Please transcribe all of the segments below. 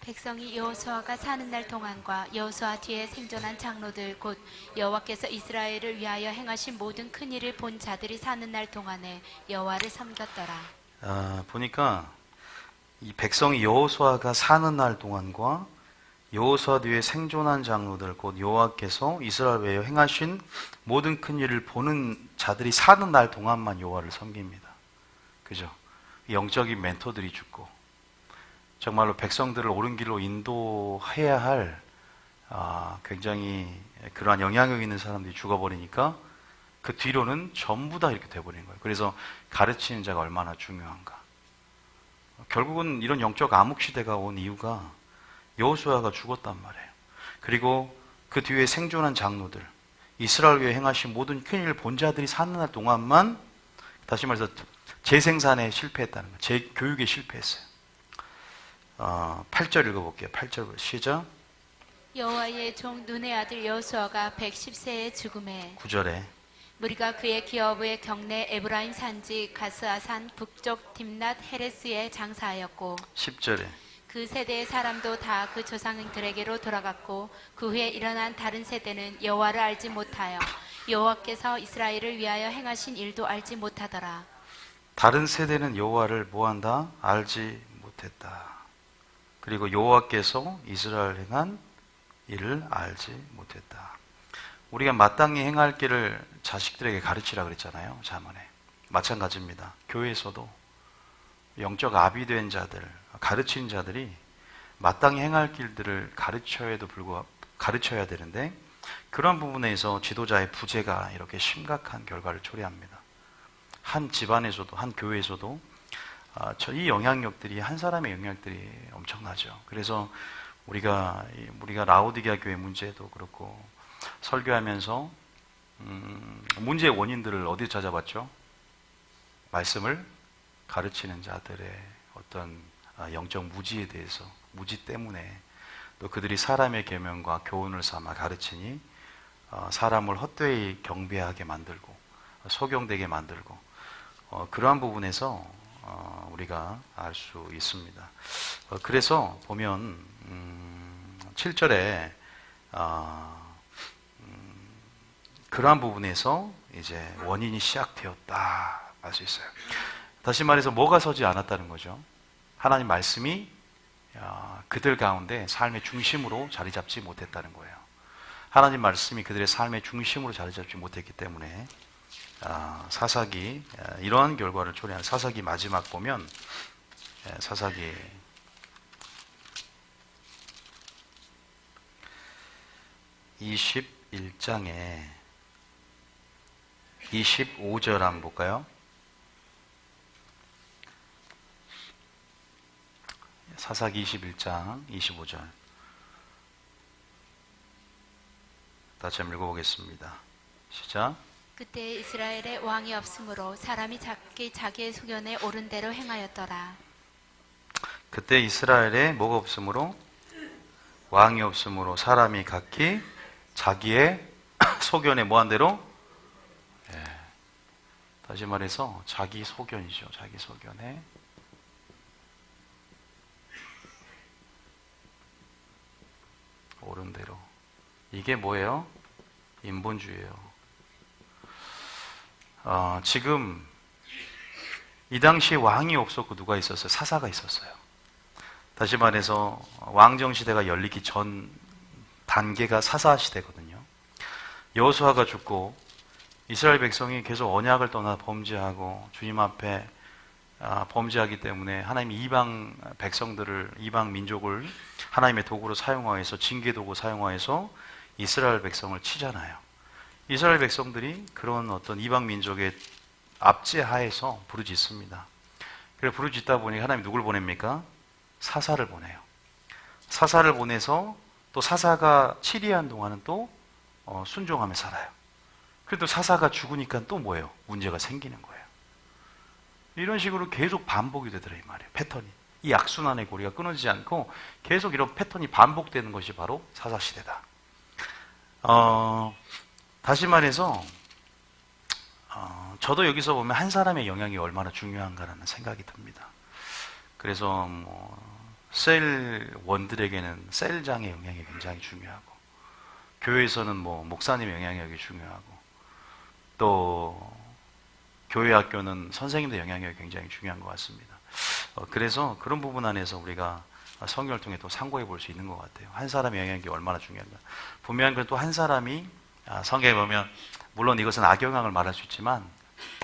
백성이 여호수아가 사는 날 동안과 여호수아 뒤에 생존한 장로들 곧 여호와께서 이스라엘을 위하여 행하신 모든 큰 일을 본 자들이 사는 날 동안에 여호와를 섬겼더라. 보니까 이 백성이 여호수아가 사는 날 동안과 여호수아 뒤에 생존한 장로들 곧 여호와께서 이스라엘 위하여 행하신 모든 큰 일을 보는 자들이 사는 날 동안만 여호와를 섬깁니다. 그죠? 영적인 멘토들이 죽고 정말로 백성들을 옳은 길로 인도해야 할 굉장히 그러한 영향력 있는 사람들이 죽어버리니까 그 뒤로는 전부 다 이렇게 돼버리는 거예요. 그래서 가르치는 자가 얼마나 중요한가. 결국은 이런 영적 암흑 시대가 온 이유가 여호수아가 죽었단 말이에요. 그리고 그 뒤에 생존한 장로들, 이스라엘 위에 행하신 모든 큰 일을 본 자들이 사는 날 동안만, 다시 말해서 재생산에 실패했다는 거예요. 재교육에 실패했어요. 8절 읽어볼게요. 8절 시작. 여호와의 종 눈의 아들 여호수아가 110세에 죽음에 9절에 무리가 그의 기업의 경내 에브라임 산지 가스아산 북쪽 딥낫 헤레스에 장사하였고 10절에 그 세대의 사람도 다 그 조상들에게로 돌아갔고 그 후에 일어난 다른 세대는 여호와를 알지 못하여 여호와께서 이스라엘을 위하여 행하신 일도 알지 못하더라. 다른 세대는 여호와를 뭐한다? 알지 못했다. 그리고 여호와께서 이스라엘 행한 일을 알지 못했다. 우리가 마땅히 행할 길을 자식들에게 가르치라 그랬잖아요. 자문에. 마찬가지입니다. 교회에서도 영적 아비된 자들, 가르치는 자들이 마땅히 행할 길들을 가르쳐야 되는데 그런 부분에서 지도자의 부재가 이렇게 심각한 결과를 초래합니다. 한 집안에서도, 한 교회에서도 이 영향력들이, 한 사람의 영향력들이 엄청나죠. 그래서 우리가 라오디게아 교회 문제도 그렇고 설교하면서 문제의 원인들을 어디에 찾아봤죠? 말씀을 가르치는 자들의 어떤 영적 무지에 대해서, 무지 때문에 또 그들이 사람의 계명과 교훈을 삼아 가르치니 사람을 헛되이 경배하게 만들고 소경되게 만들고 그러한 부분에서 우리가 알 수 있습니다. 그래서 보면 7절에 그러한 부분에서 이제 원인이 시작되었다 알 수 있어요. 다시 말해서 뭐가 서지 않았다는 거죠? 하나님 말씀이 그들 가운데 삶의 중심으로 자리 잡지 못했다는 거예요. 하나님 말씀이 그들의 삶의 중심으로 자리 잡지 못했기 때문에 사사기 이러한 결과를 초래한 사사기 마지막 보면 사사기 21장에 25절 한번 볼까요? 사사기 21장 25절 다시 한번 읽어보겠습니다. 시작. 그때 이스라엘에 왕이 없으므로 사람이 자기의 소견에 옳은 대로 행하였더라. 그때 이스라엘에 뭐가 없으므로? 왕이 없으므로 사람이 각기 자기의 소견에 뭐한 대로? 다시 말해서 자기 소견이죠. 자기 소견에 옳은 대로. 이게 뭐예요? 인본주의예요. 지금 이 당시에 왕이 없었고 누가 있었어요? 사사가 있었어요. 다시 말해서 왕정 시대가 열리기 전 단계가 사사 시대거든요. 여호수아가 죽고 이스라엘 백성이 계속 언약을 떠나 범죄하고 주님 앞에 범죄하기 때문에 하나님이 이방 백성들을, 이방 민족을 하나님의 도구로 사용하여서, 징계 도구 사용하여서 이스라엘 백성을 치잖아요. 이스라엘 백성들이 그런 어떤 이방 민족의 압제하에서 부르짖습니다. 그래서 부르짖다 보니 하나님이 누굴 보냅니까? 사사를 보내요. 사사를 보내서 또 사사가 치리한 동안은 또 순종하며 살아요. 그래도 사사가 죽으니까 또 뭐예요? 문제가 생기는 거예요. 이런 식으로 계속 반복이 되더라 이 말이에요. 패턴이. 이 악순환의 고리가 끊어지지 않고 계속 이런 패턴이 반복되는 것이 바로 사사시대다. 다시 말해서 저도 여기서 보면 한 사람의 영향이 얼마나 중요한가라는 생각이 듭니다. 그래서 셀원들에게는 셀장의 영향이 굉장히 중요하고, 교회에서는 뭐 목사님의 영향력이 중요하고, 또 교회 학교는 선생님의 영향력이 굉장히 중요한 것 같습니다. 그래서 그런 부분 안에서 우리가 성경을 통해 또 참고해 볼 수 있는 것 같아요. 한 사람의 영향력이 얼마나 중요한가. 분명한 건 또 한 사람이, 성경에 보면 물론 이것은 악영향을 말할 수 있지만,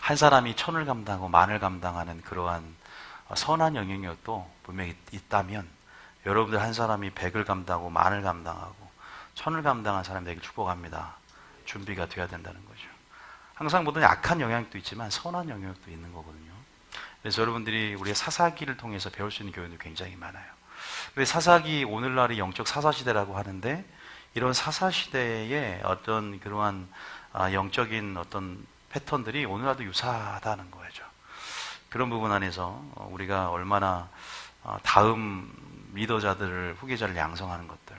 한 사람이 천을 감당하고 만을 감당하는 그러한 선한 영향력도 분명히 있다면, 여러분들 한 사람이 100을 감당하고 만을 감당하고 천을 감당한 사람에게 축복합니다. 준비가 돼야 된다는 거죠. 항상 모든 악한 영향력도 있지만 선한 영향력도 있는 거거든요. 그래서 여러분들이 우리의 사사기를 통해서 배울 수 있는 교훈도 굉장히 많아요. 왜 사사기, 오늘날이 영적 사사시대라고 하는데, 이런 사사시대의 어떤 그러한 영적인 어떤 패턴들이 오늘날도 유사하다는 거죠. 그런 부분 안에서 우리가 얼마나 다음 리더자들을, 후계자를 양성하는 것들,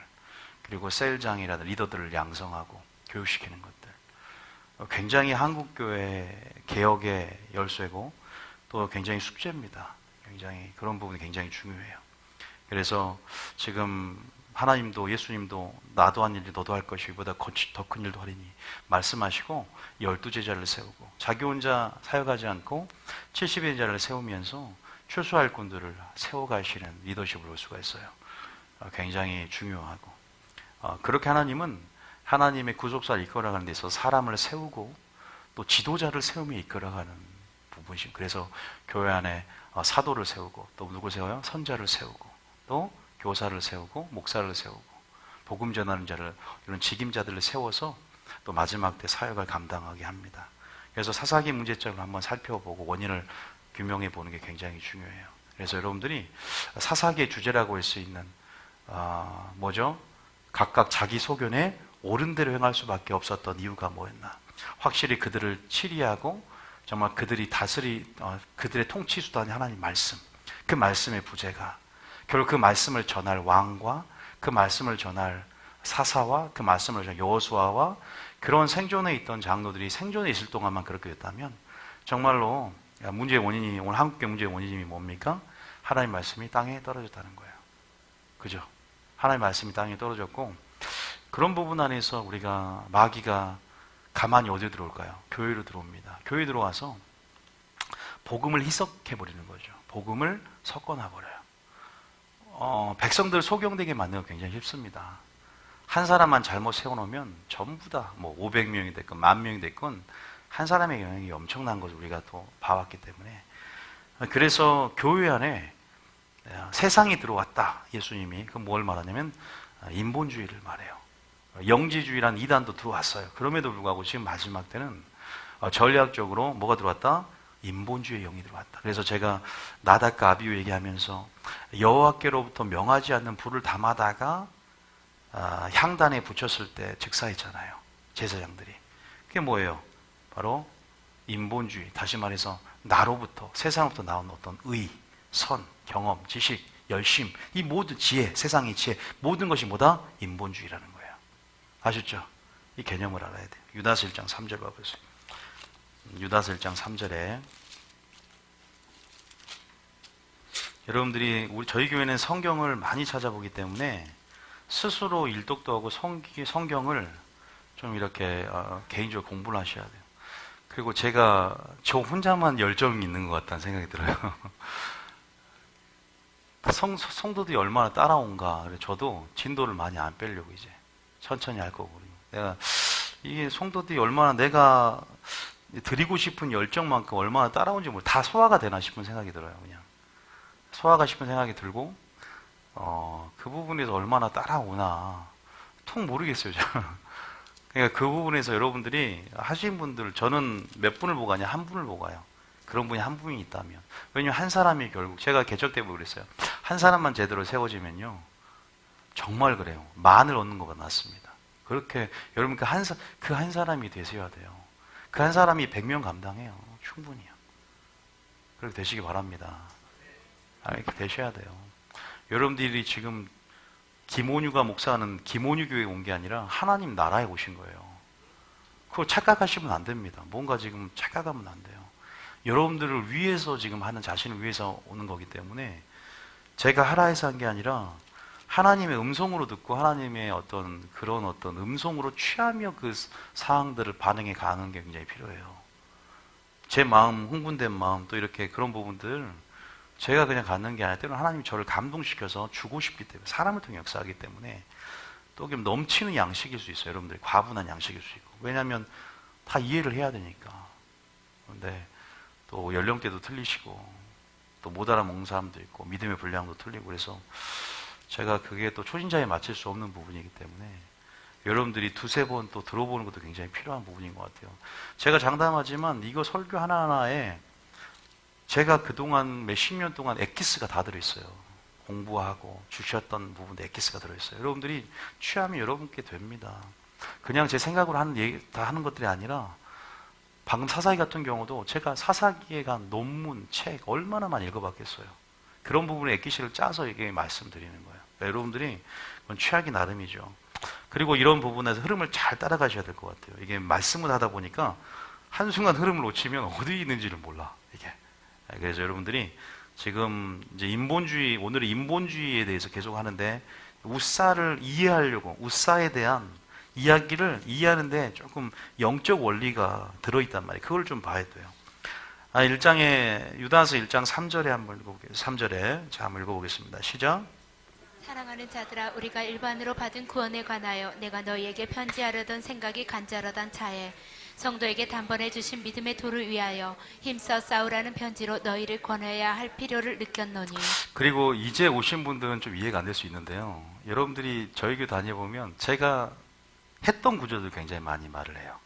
그리고 셀장이라든 리더들을 양성하고 교육시키는 것들, 굉장히 한국교회 개혁의 열쇠고 또 굉장히 숙제입니다. 굉장히 그런 부분이 굉장히 중요해요. 그래서 지금 하나님도 예수님도 나도 한 일을 너도 할 것이 보다 더 큰 일도 하리니 말씀하시고 12제자를 세우고 자기 혼자 사역하지 않고 70의 제자를 세우면서 출소할 군들을 세워가시는 리더십을 볼 수가 있어요. 굉장히 중요하고, 그렇게 하나님은 하나님의 구속사를 이끌어가는 데 있어서 사람을 세우고 또 지도자를 세우며 이끌어가는 부분이죠. 그래서 교회 안에 사도를 세우고 또 누구 세워요? 선자를 세우고 또 교사를 세우고 목사를 세우고 복음 전하는 자를, 이런 직임자들을 세워서 또 마지막 때 사역을 감당하게 합니다. 그래서 사사기 문제점을 한번 살펴보고 원인을 규명해 보는 게 굉장히 중요해요. 그래서 여러분들이 사사기의 주제라고 할 수 있는 뭐죠? 각각 자기 소견에 옳은 대로 행할 수밖에 없었던 이유가 뭐였나? 확실히 그들을 치리하고 정말 그들이 그들의 통치 수단이 하나님 말씀, 그 말씀의 부재가 결국 그 말씀을 전할 왕과 그 말씀을 전할 사사와 그 말씀을 전할 여호수아와 그런 생존에 있던 장로들이 생존에 있을 동안만 그렇게 됐다면 정말로 문제의 원인이, 오늘 한국교회 문제의 원인이 뭡니까? 하나님 말씀이 땅에 떨어졌다는 거예요. 그죠? 하나님 말씀이 땅에 떨어졌고, 그런 부분 안에서 우리가 마귀가 가만히 어디로 들어올까요? 교회로 들어옵니다. 교회에 들어와서 복음을 희석해버리는 거죠. 복음을 섞어놔버려요. 백성들 소경되게 만드는 거 굉장히 쉽습니다. 한 사람만 잘못 세워놓으면 전부 다 뭐 500명이 됐건 10,000명이 됐건 한 사람의 영향이 엄청난 것을 우리가 또 봐왔기 때문에, 그래서 교회 안에 세상이 들어왔다. 예수님이 그 뭘 말하냐면 인본주의를 말해요. 영지주의란 이단도 들어왔어요. 그럼에도 불구하고 지금 마지막 때는 전략적으로 뭐가 들어왔다? 인본주의의 영이 들어왔다. 그래서 제가 나닷과 아비후 얘기하면서 여호와께로부터 명하지 않는 불을 담아다가 향단에 붙였을 때 즉사했잖아요. 제사장들이. 그게 뭐예요? 바로 인본주의. 다시 말해서 나로부터, 세상으로부터 나온 어떤 의, 선, 경험, 지식, 열심, 이 모든 지혜, 세상의 지혜, 모든 것이 뭐다? 인본주의라는 거예요. 아셨죠? 이 개념을 알아야 돼요. 유다서 1장 3절 봐보세요. 유다서 1장 3절에 여러분들이 저희 교회는 성경을 많이 찾아보기 때문에 스스로 일독도 하고 성경을 좀 이렇게 개인적으로 공부를 하셔야 돼요. 그리고 제가 저 혼자만 열정이 있는 것 같다는 생각이 들어요. 성도들이 얼마나 따라온가. 그래서 저도 진도를 많이 안 빼려고 이제 천천히 할 거고. 내가 이게 성도들이 얼마나 내가 드리고 싶은 열정만큼 얼마나 따라온지 다 소화가 되나 싶은 생각이 들어요. 그냥 소화가 싶은 생각이 들고 그 부분에서 얼마나 따라오나 통 모르겠어요. 저는. 그러니까 그 부분에서 여러분들이 하신 분들, 저는 몇 분을 보고 가냐? 한 분을 보고 가요. 그런 분이 한 분이 있다면. 왜냐면 한 사람이 결국, 제가 개척 때 그랬어요. 한 사람만 제대로 세워지면요, 정말 그래요. 만을 얻는 것보다 낫습니다. 그렇게 여러분 그 한 사람이 되셔야 돼요. 그 한 사람이 100명 감당해요. 충분히요. 그렇게 되시기 바랍니다. 이렇게 되셔야 돼요. 여러분들이 지금 김온유가 목사하는 김온유 교회에 온 게 아니라 하나님 나라에 오신 거예요. 그걸 착각하시면 안 됩니다. 뭔가 지금 착각하면 안 돼요. 여러분들을 위해서 지금 하는, 자신을 위해서 오는 거기 때문에 제가 하라 해서 한 게 아니라 하나님의 음성으로 듣고 하나님의 그런 음성으로 취하며 그 사항들을 반응해 가는 게 굉장히 필요해요. 제 마음, 흥분된 마음, 또 이렇게 그런 부분들 제가 그냥 갖는 게 아니라 때로는 하나님이 저를 감동시켜서 주고 싶기 때문에, 사람을 통해 역사하기 때문에 또 넘치는 양식일 수 있어요. 여러분들이 과분한 양식일 수 있고. 왜냐하면 다 이해를 해야 되니까. 그런데 또 연령대도 틀리시고 또 못 알아먹는 사람도 있고 믿음의 분량도 틀리고, 그래서 제가 그게 또 초신자에 맞출 수 없는 부분이기 때문에 여러분들이 두세 번 또 들어보는 것도 굉장히 필요한 부분인 것 같아요. 제가 장담하지만 이거 설교 하나하나에 제가 그동안 몇십 년 동안 엑기스가 다 들어있어요. 공부하고 주셨던 부분에 엑기스가 들어있어요. 여러분들이 취하면 여러분께 됩니다. 그냥 제 생각으로 다 하는 것들이 아니라, 방금 사사기 같은 경우도 제가 사사기에 간 논문, 책 얼마나 많이 읽어봤겠어요. 그런 부분에 엑기스를 짜서 이게 말씀드리는 거예요. 그러니까 여러분들이 그건 취하기 나름이죠. 그리고 이런 부분에서 흐름을 잘 따라가셔야 될 것 같아요. 이게 말씀을 하다 보니까 한순간 흐름을 놓치면 어디에 있는지를 몰라, 이게. 그래서 여러분들이 지금 이제 인본주의, 오늘은 인본주의에 대해서 계속 하는데, 우사를 이해하려고, 우사에 대한 이야기를 이해하는데 조금 영적 원리가 들어있단 말이에요. 그걸 좀 봐야 돼요. 유다서 1장 3절에 한번 읽어보겠습니다. 3절에 자, 한번 읽어보겠습니다. 시작. 사랑하는 자들아, 우리가 일반으로 받은 구원에 관하여 내가 너희에게 편지하려던 생각이 간절하단 차에 성도에게 단번에 주신 믿음의 도를 위하여 힘써 싸우라는 편지로 너희를 권해야 할 필요를 느꼈노니. 그리고 이제 오신 분들은 좀 이해가 안 될 수 있는데요, 여러분들이 저희 교회 다녀보면 제가 했던 구절들 굉장히 많이 말을 해요.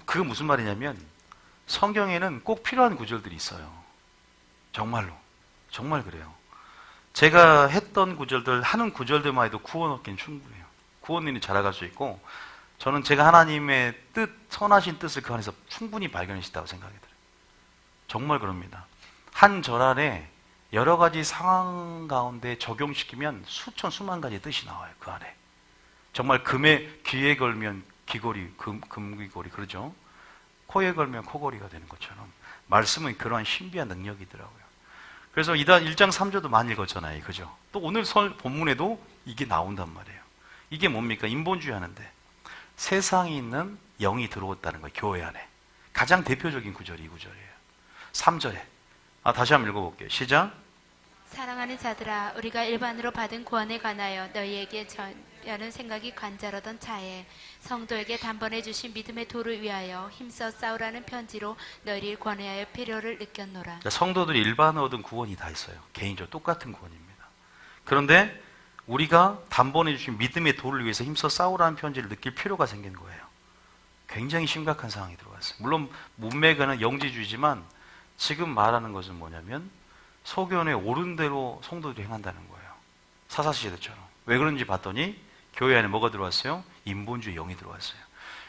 그게 무슨 말이냐면, 성경에는 꼭 필요한 구절들이 있어요. 정말로. 정말 그래요. 제가 했던 구절들, 하는 구절들만 해도 구원 얻기는 충분해요. 구원인이 자라갈 수 있고, 저는 제가 하나님의 뜻, 선하신 뜻을 그 안에서 충분히 발견하셨다고 생각이 들어요. 정말 그럽니다. 한 절 안에 여러 가지 상황 가운데 적용시키면 수만 가지 뜻이 나와요, 그 안에. 정말 귀에 걸면 귀걸이, 금귀걸이, 그러죠? 코에 걸면 코걸이가 되는 것처럼 말씀은 그러한 신비한 능력이더라고요. 그래서 1장 3절도 많이 읽었잖아요, 그죠? 또 오늘 본문에도 이게 나온단 말이에요. 이게 뭡니까? 인본주의 하는데 세상에 있는 영이 들어왔다는 거예요, 교회 안에. 가장 대표적인 구절이 이 구절이에요. 3절에. 다시 한번 읽어볼게요. 시작. 사랑하는 자들아, 우리가 일반으로 받은 구원에 관하여 너희에게 전하는 생각이 간절하던 차에 성도에게 단번에 주신 믿음의 도를 위하여 힘써 싸우라는 편지로 너희를 권해야 할 필요를 느꼈노라. 성도들이 일반으로 얻은 구원이 다 있어요. 개인적으로 똑같은 구원입니다. 그런데 우리가 단번에 주신 믿음의 도를 위해서 힘써 싸우라는 편지를 느낄 필요가 생긴 거예요. 굉장히 심각한 상황이 들어갔어요. 물론 문맥은 영지주의지만 지금 말하는 것은 뭐냐면 소견에 옳은 대로 성도들이 행한다는 거예요. 사사시대처럼. 왜 그런지 봤더니 교회 안에 뭐가 들어왔어요? 인본주의 영이 들어왔어요.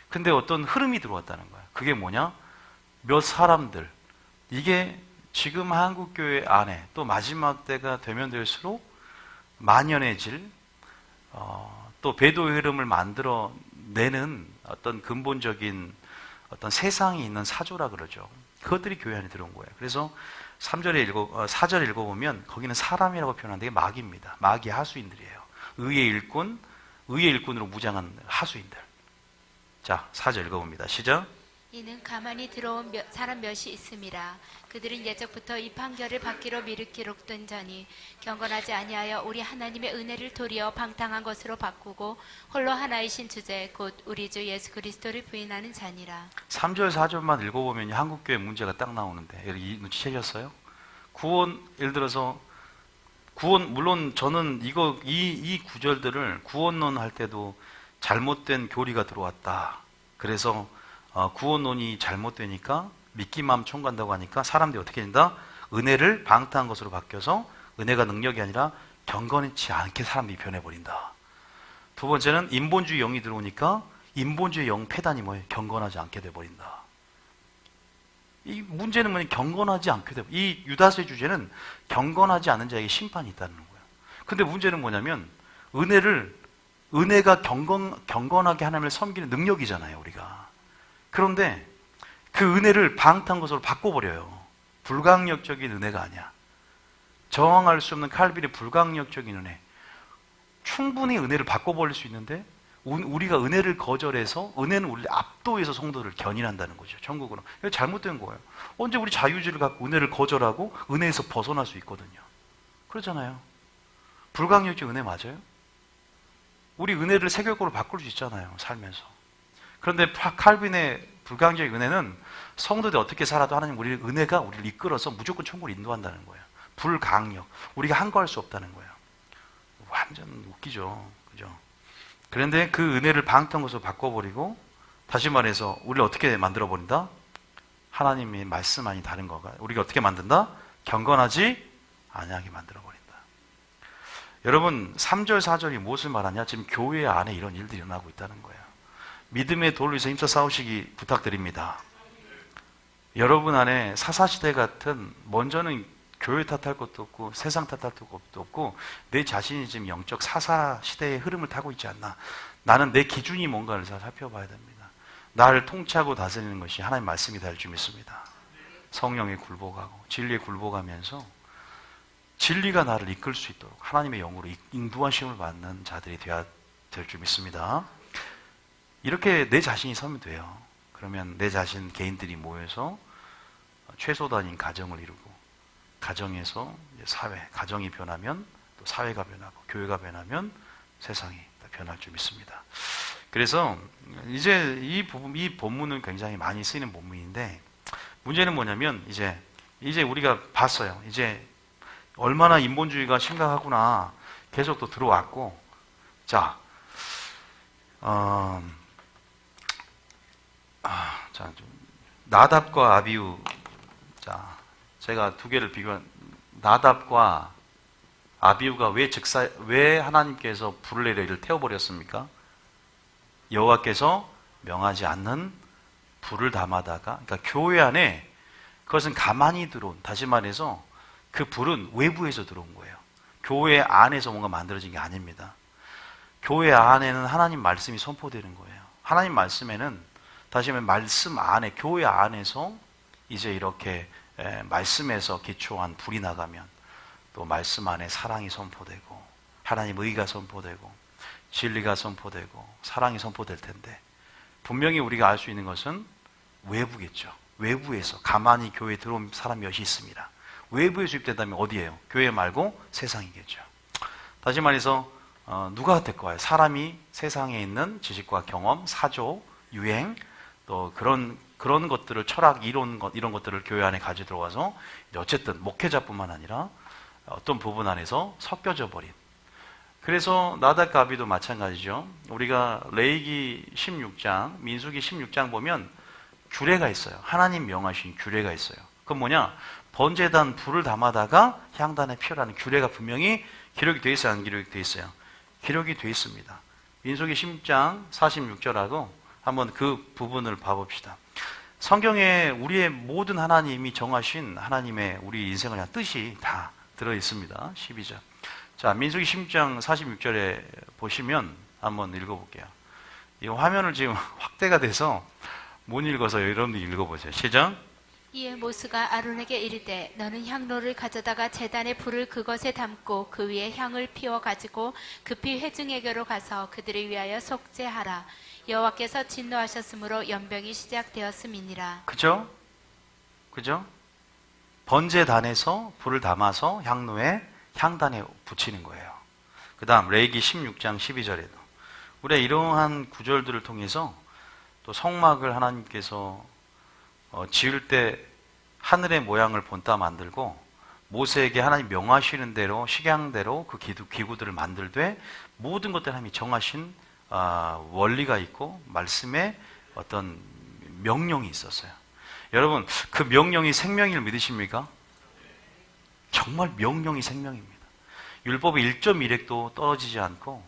근데 어떤 흐름이 들어왔다는 거예요. 그게 뭐냐? 몇 사람들, 이게 지금 한국교회 안에 또 마지막 때가 되면 될수록 만연해질, 또 배도의 흐름을 만들어내는 어떤 근본적인 어떤 세상이 있는 사조라 그러죠. 그것들이 교회 안에 들어온 거예요. 그래서 4절 읽어보면 거기는 사람이라고 표현하는데 이게 마귀입니다. 마귀 하수인들이에요. 의의 일꾼으로 무장한 하수인들. 자, 4절 읽어봅니다. 시작. 이는 가만히 들어온 사람 몇이 있음이라. 그들은 예적부터 이 판결을 받기로 미리 기록된 자니 경건하지 아니하여 우리 하나님의 은혜를 도리어 방탕한 것으로 바꾸고 홀로 하나이신 주제 곧 우리 주 예수 그리스도를 부인하는 자니라. 3절 4절만 읽어보면 한국교회 문제가 딱 나오는데 눈치채셨어요? 구원, 예를 들어서 구원, 물론 저는 이 구절들을 구원론 할 때도 잘못된 교리가 들어왔다. 그래서 구원론이 잘못되니까 믿기만 총간다고 하니까 사람들이 어떻게 된다? 은혜를 방탕한 것으로 바뀌어서 은혜가 능력이 아니라 경건치 않게 사람들이 변해버린다. 두 번째는 인본주의 영이 들어오니까 인본주의 영 폐단이 뭐예요? 경건하지 않게 돼버린다. 이 문제는 뭐냐? 경건하지 않게 돼. 이 유다서의 주제는 경건하지 않은 자에게 심판이 있다는 거예요. 근데 문제는 뭐냐면 은혜가 경건하게 하나님을 섬기는 능력이잖아요, 우리가. 그런데 그 은혜를 방탕한 것으로 바꿔버려요. 불강력적인 은혜가 아니야. 저항할 수 없는 칼빈의 불강력적인 은혜. 충분히 은혜를 바꿔버릴 수 있는데 우리가 은혜를 거절해서 은혜는 우리를 압도해서 성도를 견인한다는 거죠. 천국으로. 이거 잘못된 거예요. 언제 우리 자유의지를 갖고 은혜를 거절하고 은혜에서 벗어날 수 있거든요. 그렇잖아요. 불강력적 은혜 맞아요? 우리 은혜를 세결권으로 바꿀 수 있잖아요. 살면서. 그런데 칼빈의 불강력적 은혜는 성도들이 어떻게 살아도 하나님 우리 은혜가 우리를 이끌어서 무조건 천국으로 인도한다는 거예요. 불강력. 우리가 항거할 수 없다는 거예요. 완전 웃기죠. 그죠? 그런데 그 은혜를 방탕한 것으로 바꿔버리고 다시 말해서 우리를 어떻게 만들어버린다? 하나님의 말씀만이 다른 거가 우리가 어떻게 만든다? 경건하지 아니하게 만들어버린다. 여러분 3절 4절이 무엇을 말하냐? 지금 교회 안에 이런 일들이 일어나고 있다는 거예요. 믿음의 돌로 위해서 힘써 싸우시기 부탁드립니다. 여러분 안에 사사시대 같은 먼저는 교회 탓할 것도 없고 세상 탓할 것도 없고 내 자신이 지금 영적 사사시대의 흐름을 타고 있지 않나. 나는 내 기준이 뭔가를 살펴봐야 됩니다. 나를 통치하고 다스리는 것이 하나님의 말씀이 될 줄 믿습니다. 성령에 굴복하고 진리에 굴복하면서 진리가 나를 이끌 수 있도록 하나님의 영으로 인도하심을 받는 자들이 되어야 될 줄 믿습니다. 이렇게 내 자신이 서면 돼요. 그러면 내 자신 개인들이 모여서 최소단인 가정을 이루고 가정에서 사회, 가정이 변하면 또 사회가 변하고 교회가 변하면 세상이 변할 줄 믿습니다. 그래서 이제 이 본문은 굉장히 많이 쓰이는 본문인데 문제는 뭐냐면 이제 우리가 봤어요. 이제 얼마나 인본주의가 심각하구나 계속 또 들어왔고 자, 나답과 아비후 자 제가 두 개를 비교한 나답과 아비후가 왜 하나님께서 불을 내려 이를 태워버렸습니까? 여호와께서 명하지 않는 불을 담아다가 그러니까 교회 안에 그것은 가만히 들어온 다시 말해서 그 불은 외부에서 들어온 거예요. 교회 안에서 뭔가 만들어진 게 아닙니다. 교회 안에는 하나님 말씀이 선포되는 거예요. 하나님 말씀에는 다시 말하면 말씀 안에 교회 안에서 이제 이렇게 말씀에서 기초한 불이 나가면 또 말씀 안에 사랑이 선포되고 하나님 의가 선포되고 진리가 선포되고 사랑이 선포될 텐데 분명히 우리가 알 수 있는 것은 외부겠죠. 외부에서 가만히 교회에 들어온 사람 몇이 있습니다. 외부에서 유입된다면 어디예요? 교회 말고 세상이겠죠. 다시 말해서 누가 될 거예요? 사람이 세상에 있는 지식과 경험, 사조, 유행 또 그런 것들을 철학, 이런 것들을 교회 안에 가져 들어와서 어쨌든 목회자뿐만 아니라 어떤 부분 안에서 섞여져 버린. 그래서 나답과 아비도 마찬가지죠. 우리가 레위기 16장, 민수기 16장 보면 규례가 있어요. 하나님 명하신 규례가 있어요. 그건 뭐냐? 번제단 불을 담아다가 향단에 피우라는 규례가 분명히 기록이 되어 있어요? 안 기록이 되어 있어요? 기록이 되어 있습니다. 민수기 16장 46절하고 한번 그 부분을 봐봅시다. 성경에 우리의 모든 하나님이 정하신 하나님의 우리 인생을 위한 뜻이 다 들어있습니다. 12절. 자, 민수기 16장 46절에 보시면 한번 읽어볼게요. 이 화면을 지금 확대가 돼서 못 읽어서 여러분들 읽어보세요. 시작. 이에 모스가 아론에게 이르되 너는 향로를 가져다가 제단에 불을 그것에 담고 그 위에 향을 피워 가지고 급히 회중에게로 가서 그들을 위하여 속죄하라. 여호와께서 진노하셨으므로 연병이 시작되었음이니라. 그죠? 번제단에서 불을 담아서 향단에 붙이는 거예요. 그 다음 레위기 16장 12절에도 우리가 이러한 구절들을 통해서 또 성막을 하나님께서 지을 때 하늘의 모양을 본따 만들고 모세에게 하나님 명하시는 대로 식양대로 그 기구들을 만들되 모든 것들 하나님이 정하신 원리가 있고 말씀에 어떤 명령이 있었어요. 여러분 그 명령이 생명을 믿으십니까? 정말 명령이 생명입니다. 율법의 1.1획도 떨어지지 않고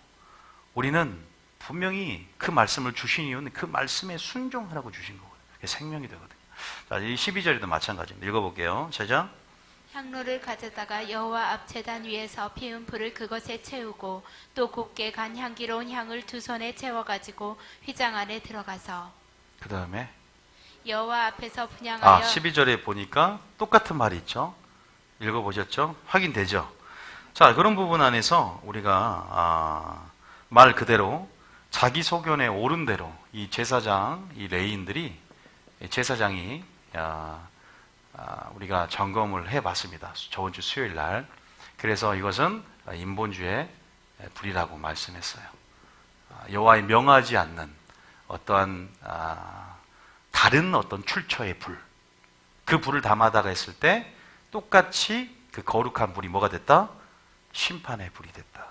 우리는 분명히 그 말씀을 주신 이유는 그 말씀에 순종하라고 주신 거거든요. 그게 생명이 되거든요. 자, 이 12절에도 마찬가지입니다. 읽어볼게요. 시작. 향로를 가져다가 여호와 앞 제단 위에서 피운 불을 그것에 채우고 또 곱게 간 향기로운 향을 두 손에 채워가지고 휘장 안에 들어가서 그 다음에 여호와 앞에서 분향하여 12절에 보니까 똑같은 말이 있죠. 읽어보셨죠? 확인되죠? 자, 그런 부분 안에서 우리가 말 그대로 자기 소견에 옳은 대로 이 제사장, 이 레위인들이 제사장이 우리가 점검을 해봤습니다. 저번 주 수요일 날. 그래서 이것은 인본주의 불이라고 말씀했어요. 여호와의 명하지 않는 어떠한 다른 어떤 출처의 불, 그 불을 담아다가 했을 때 똑같이 그 거룩한 불이 뭐가 됐다? 심판의 불이 됐다.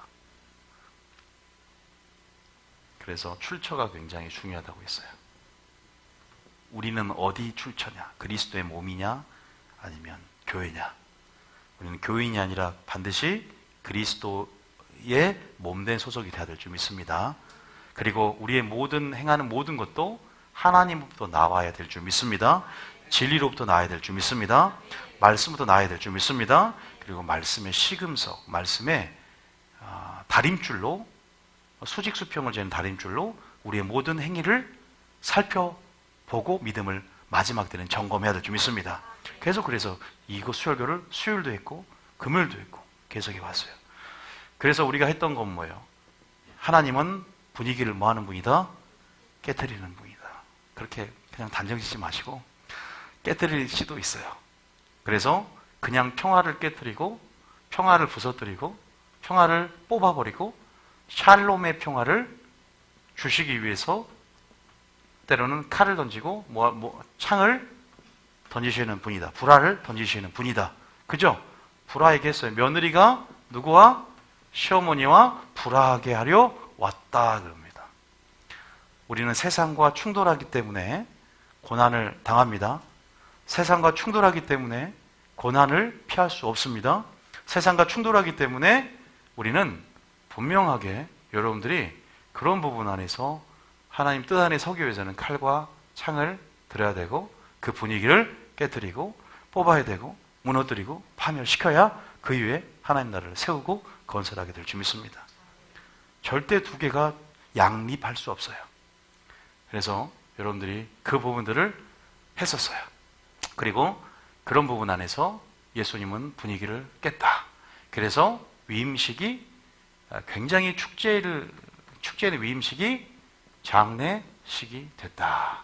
그래서 출처가 굉장히 중요하다고 했어요. 우리는 어디 출처냐? 그리스도의 몸이냐? 아니면 교회냐? 우리는 교인이 아니라 반드시 그리스도의 몸된 소속이 되어야 될 줄 믿습니다. 그리고 우리의 행하는 모든 것도 하나님으로부터 나와야 될 줄 믿습니다. 진리로부터 나와야 될 줄 믿습니다. 말씀부터 나와야 될 줄 믿습니다. 그리고 말씀의 시금석, 말씀의 다림줄로, 수직수평을 재는 다림줄로 우리의 모든 행위를 살펴보고 믿음을 마지막 때는 점검해야 될 줄 믿습니다. 그래서 이거 수혈교를 수요일도 했고 금요일도 했고 계속 해왔어요. 그래서 우리가 했던 건 뭐예요? 하나님은 분위기를 뭐하는 분이다? 깨트리는 분이다. 그렇게 그냥 단정 짓지 마시고 깨트릴 수도 있어요. 그래서 그냥 평화를 깨트리고 평화를 부서뜨리고 평화를 뽑아버리고 샬롬의 평화를 주시기 위해서 때로는 칼을 던지고 창을 던지시는 분이다. 불화를 던지시는 분이다. 그죠? 불화하게 했어요. 며느리가 누구와? 시어머니와 불화하게 하려 왔다 그럽니다. 우리는 세상과 충돌하기 때문에 고난을 당합니다. 세상과 충돌하기 때문에 고난을 피할 수 없습니다. 세상과 충돌하기 때문에 우리는 분명하게 여러분들이 그런 부분 안에서 하나님 뜻 안에 서기 위해서는 칼과 창을 들어야 되고 그 분위기를 깨뜨리고 뽑아야 되고 무너뜨리고 파멸시켜야 그 이후에 하나님 나라를 세우고 건설하게 될 줄 믿습니다. 절대 두 개가 양립할 수 없어요. 그래서 여러분들이 그 부분들을 했었어요. 그리고 그런 부분 안에서 예수님은 분위기를 깼다. 그래서 위임식이 굉장히 축제의 위임식이 장례식이 됐다.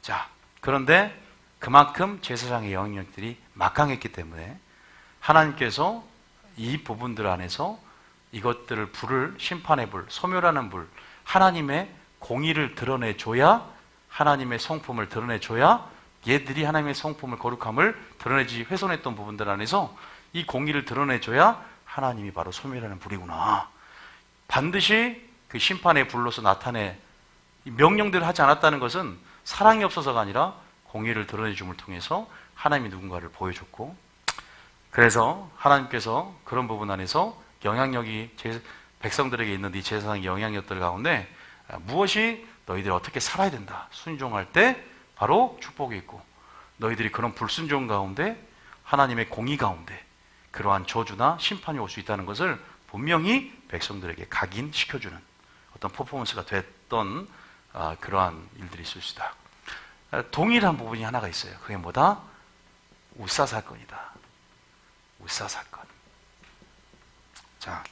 자, 그런데 그만큼 제사장의 영향력들이 막강했기 때문에 하나님께서 이 부분들 안에서 이것들을 불을, 심판의 불, 소멸하는 불, 하나님의 공의를 드러내줘야, 하나님의 성품을 드러내줘야 얘들이 하나님의 성품을, 거룩함을 드러내지 훼손했던 부분들 안에서 이 공의를 드러내줘야 하나님이 바로 소멸하는 불이구나. 반드시 그 심판의 불로서 나타내 명령들을 하지 않았다는 것은 사랑이 없어서가 아니라 공의를 드러내줌을 통해서 하나님이 누군가를 보여줬고, 그래서 하나님께서 그런 부분 안에서 영향력이 백성들에게 있는 이 제사장의 영향력들 가운데 무엇이 너희들이 어떻게 살아야 된다, 순종할 때 바로 축복이 있고, 너희들이 그런 불순종 가운데 하나님의 공의 가운데 그러한 저주나 심판이 올 수 있다는 것을 분명히 백성들에게 각인시켜주는 어떤 퍼포먼스가 됐던 그러한 일들이 있을 수 있다. 동일한 부분이 하나가 있어요. 그게 뭐다? 우사 사건이다. 우사 사건. 자,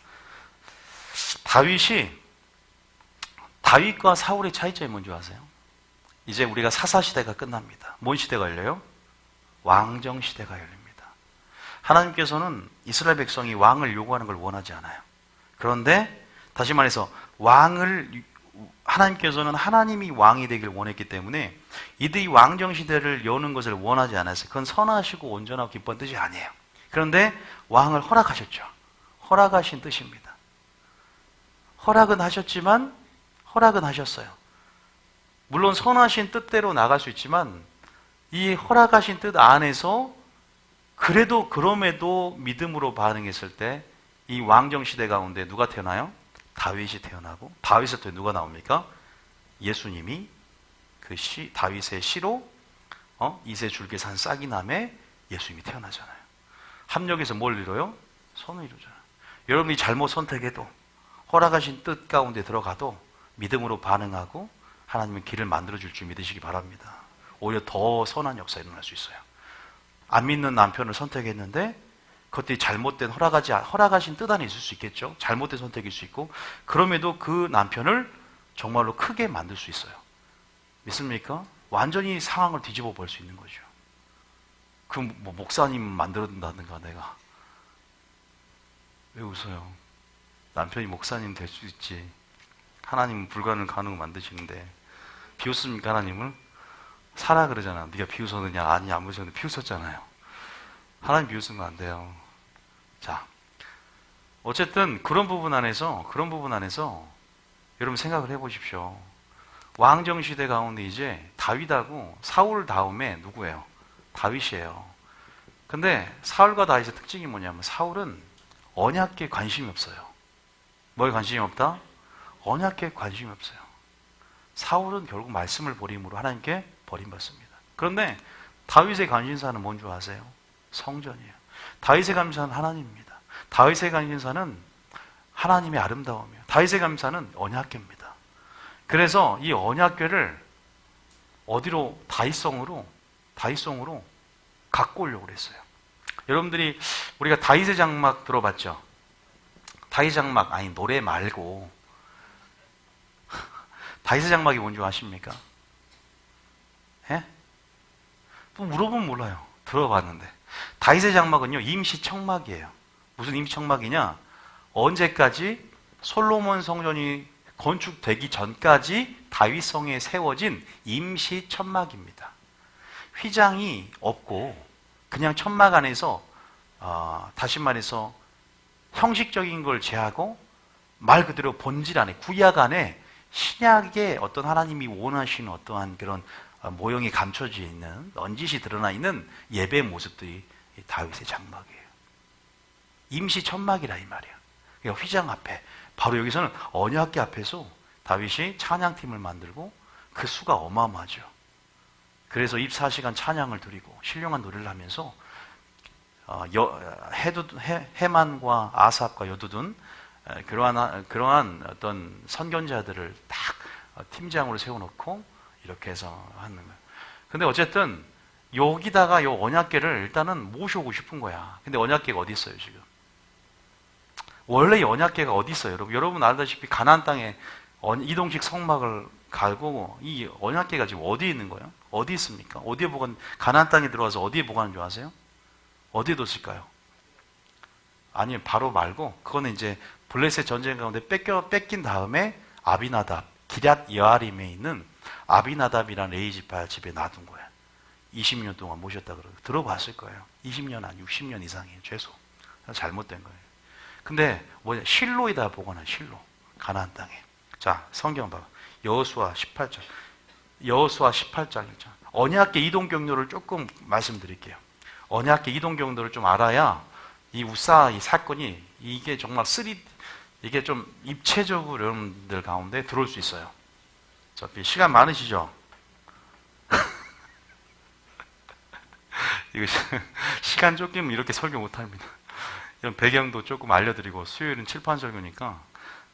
다윗과 사울의 차이점이 뭔지 아세요? 이제 우리가 사사시대가 끝납니다. 뭔 시대가 열려요? 왕정시대가 열립니다. 하나님께서는 이스라엘 백성이 왕을 요구하는 걸 원하지 않아요. 그런데 다시 말해서 하나님께서는 하나님이 왕이 되길 원했기 때문에 이들이 왕정시대를 여는 것을 원하지 않았어요. 그건 선하시고 온전하고 기쁜 뜻이 아니에요. 그런데 왕을 허락하셨죠. 허락하신 뜻입니다. 허락은 하셨어요. 물론 선하신 뜻대로 나갈 수 있지만 이 허락하신 뜻 안에서 그럼에도 믿음으로 반응했을 때 이 왕정시대 가운데 누가 태어나요? 다윗이 태어나고, 다윗을 때 누가 나옵니까? 예수님이 다윗의 씨로 이세 줄기 산 싹이 남에 예수님이 태어나잖아요. 합력해서 뭘 이뤄요? 선을 이루잖아요. 여러분이 잘못 선택해도 허락하신 뜻 가운데 들어가도 믿음으로 반응하고 하나님은 길을 만들어줄 줄 믿으시기 바랍니다. 오히려 더 선한 역사가 일어날 수 있어요. 안 믿는 남편을 선택했는데 그것들이 잘못된 허락하신 뜻 안에 있을 수 있겠죠. 잘못된 선택일 수 있고, 그럼에도 그 남편을 정말로 크게 만들 수 있어요. 믿습니까? 완전히 상황을 뒤집어 볼 수 있는 거죠. 그 뭐 목사님 만들어준다든가 내가. 왜 웃어요? 남편이 목사님 될 수 있지. 하나님은 불가능을 가능을 만드시는데 비웃습니까? 하나님을? 사라 그러잖아. 네가 비웃었느냐? 아니 안 비웃었는데 비웃었잖아요. 하나님 비웃으면 안 돼요. 자, 어쨌든 그런 부분 안에서 여러분 생각을 해보십시오. 왕정 시대 가운데 이제 다윗하고 사울 다음에 누구예요? 다윗이에요. 근데 사울과 다윗의 특징이 뭐냐면 사울은 언약에 관심이 없어요. 뭐에 관심이 없다? 언약에 관심이 없어요. 사울은 결국 말씀을 버림으로 하나님께 버림받습니다. 그런데 다윗의 관심사는 뭔 줄 아세요? 성전이에요. 다윗의 관심사는 하나님입니다. 다윗의 관심사는 하나님의 아름다움이에요. 다윗의 관심사는 언약궤입니다. 그래서 이 언약궤를 어디로? 다윗성으로 갖고 오려고 그랬어요. 여러분들이 우리가 다윗의 장막 들어봤죠? 다윗의 장막, 아니 노래 말고 다윗의 장막이 뭔지 아십니까? 예? 뭐 물어보면 몰라요. 들어봤는데 다윗의 장막은요 임시청막이에요. 무슨 임시청막이냐? 언제까지? 솔로몬 성전이 건축되기 전까지 다윗성에 세워진 임시천막입니다. 휘장이 없고 그냥 천막 안에서 다시 말해서 형식적인 걸 제하고 말 그대로 본질 안에, 구약 안에 신약의 어떤 하나님이 원하시는 어떠한 그런 모형이 감춰져 있는, 넌짓이 드러나 있는 예배 모습들이 다윗의 장막이에요. 임시 천막이라 이 말이야. 그러니까 휘장 앞에, 바로 여기서는 언약궤 앞에서 다윗이 찬양팀을 만들고 그 수가 어마어마하죠. 그래서 24시간 찬양을 드리고 신령한 노래를 하면서 해만과 아삽과 여두둔 그러한 어떤 선견자들을 딱 팀장으로 세워놓고 이렇게 해서 하는 거예요. 근데 어쨌든 여기다가 이 언약궤를 일단은 모셔오고 싶은 거야. 근데 언약궤가 어디 있어요 지금? 원래 이 언약궤가 어디 있어요? 여러분 알다시피 가나안 땅에 이동식 성막을 갈고 이 언약궤가 지금 어디에 있는 거예요? 어디 있습니까? 어디에 보관? 가나안 땅에 들어와서 어디에 보관한 줄 아세요? 어디에 뒀을까요? 아니 바로 말고 그거는 이제 블레셋 전쟁 가운데 뺏긴 다음에 아비나답 기럇 여아림에 있는 아비나답이라는 레이지파 집에 놔둔 거야. 20년 동안 모셨다 그러고 들어봤을 거예요. 20년 한 60년 이상이에요. 최소. 잘못된 거예요. 근데 뭐냐? 실로에다 보관한 실로. 가나안 땅에. 자, 성경 봐봐. 여호수아 18장. 여호수아 18장이죠. 언약궤 이동 경로를 조금 말씀드릴게요. 언약궤 이동 경로를 좀 알아야 이 우사 이 사건이 이게 정말 이게 좀 입체적으로 여러분들 가운데 들어올 수 있어요. 어차피 시간 많으시죠? 이거 시간 쫓기면 이렇게 설교 못합니다. 이런 배경도 조금 알려드리고 수요일은 칠판 설교니까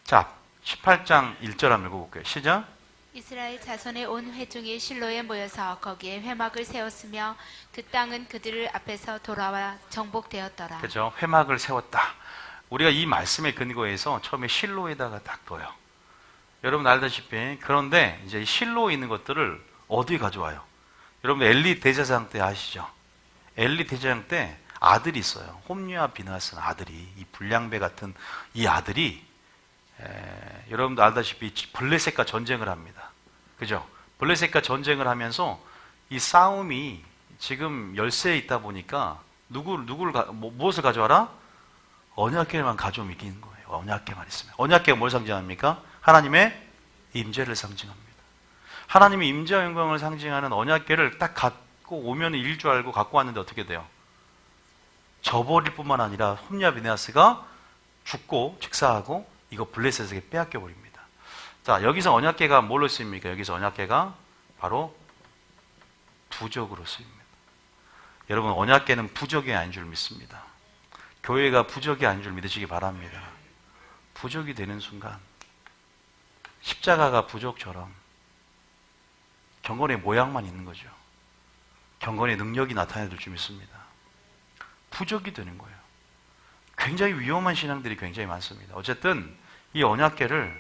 자 18장 1절 한번 읽어볼게요. 시작. 이스라엘 자손의 온 회중이 실로에 모여서 거기에 회막을 세웠으며 그 땅은 그들 앞에서 돌아와 정복되었더라. 그렇죠. 회막을 세웠다. 우리가 이 말씀의 근거에서 처음에 실로에다가 딱 둬요. 여러분 알다시피 그런데 이제 실로에 있는 것들을 어디에 가져와요? 여러분 엘리 대제사장 때 아시죠? 엘리 대제사장 때 아들이 있어요. 홈리와 비나스는 아들이 이 불량배 같은 이 아들이 여러분도 알다시피 블레셋과 전쟁을 합니다. 그죠? 블레셋과 전쟁을 하면서 이 싸움이 지금 열세에 있다 보니까 무엇을 가져와라? 언약궤만 가져오면 이기는 거예요. 언약궤만 있으면. 언약궤가 뭘 상징합니까? 하나님의 임재를 상징합니다. 하나님의 임재와 영광을 상징하는 언약궤를 딱 갖고 오면 이길 줄 알고 갖고 왔는데 어떻게 돼요? 저버릴 뿐만 아니라 홈리와 비네아스가 죽고 직사하고 이거 블레셋에게 빼앗겨 버립니다. 자, 여기서 언약궤가 뭘로 쓰입니까? 여기서 언약궤가 바로 부적으로 쓰입니다. 여러분 언약궤는 부적이 아닌 줄 믿습니다. 교회가 부적이 아닌 줄 믿으시기 바랍니다. 부적이 되는 순간 십자가가 부적처럼 경건의 모양만 있는 거죠. 경건의 능력이 나타나야 될 줄 믿습니다. 부적이 되는 거예요. 굉장히 위험한 신앙들이 굉장히 많습니다. 어쨌든 이 언약궤가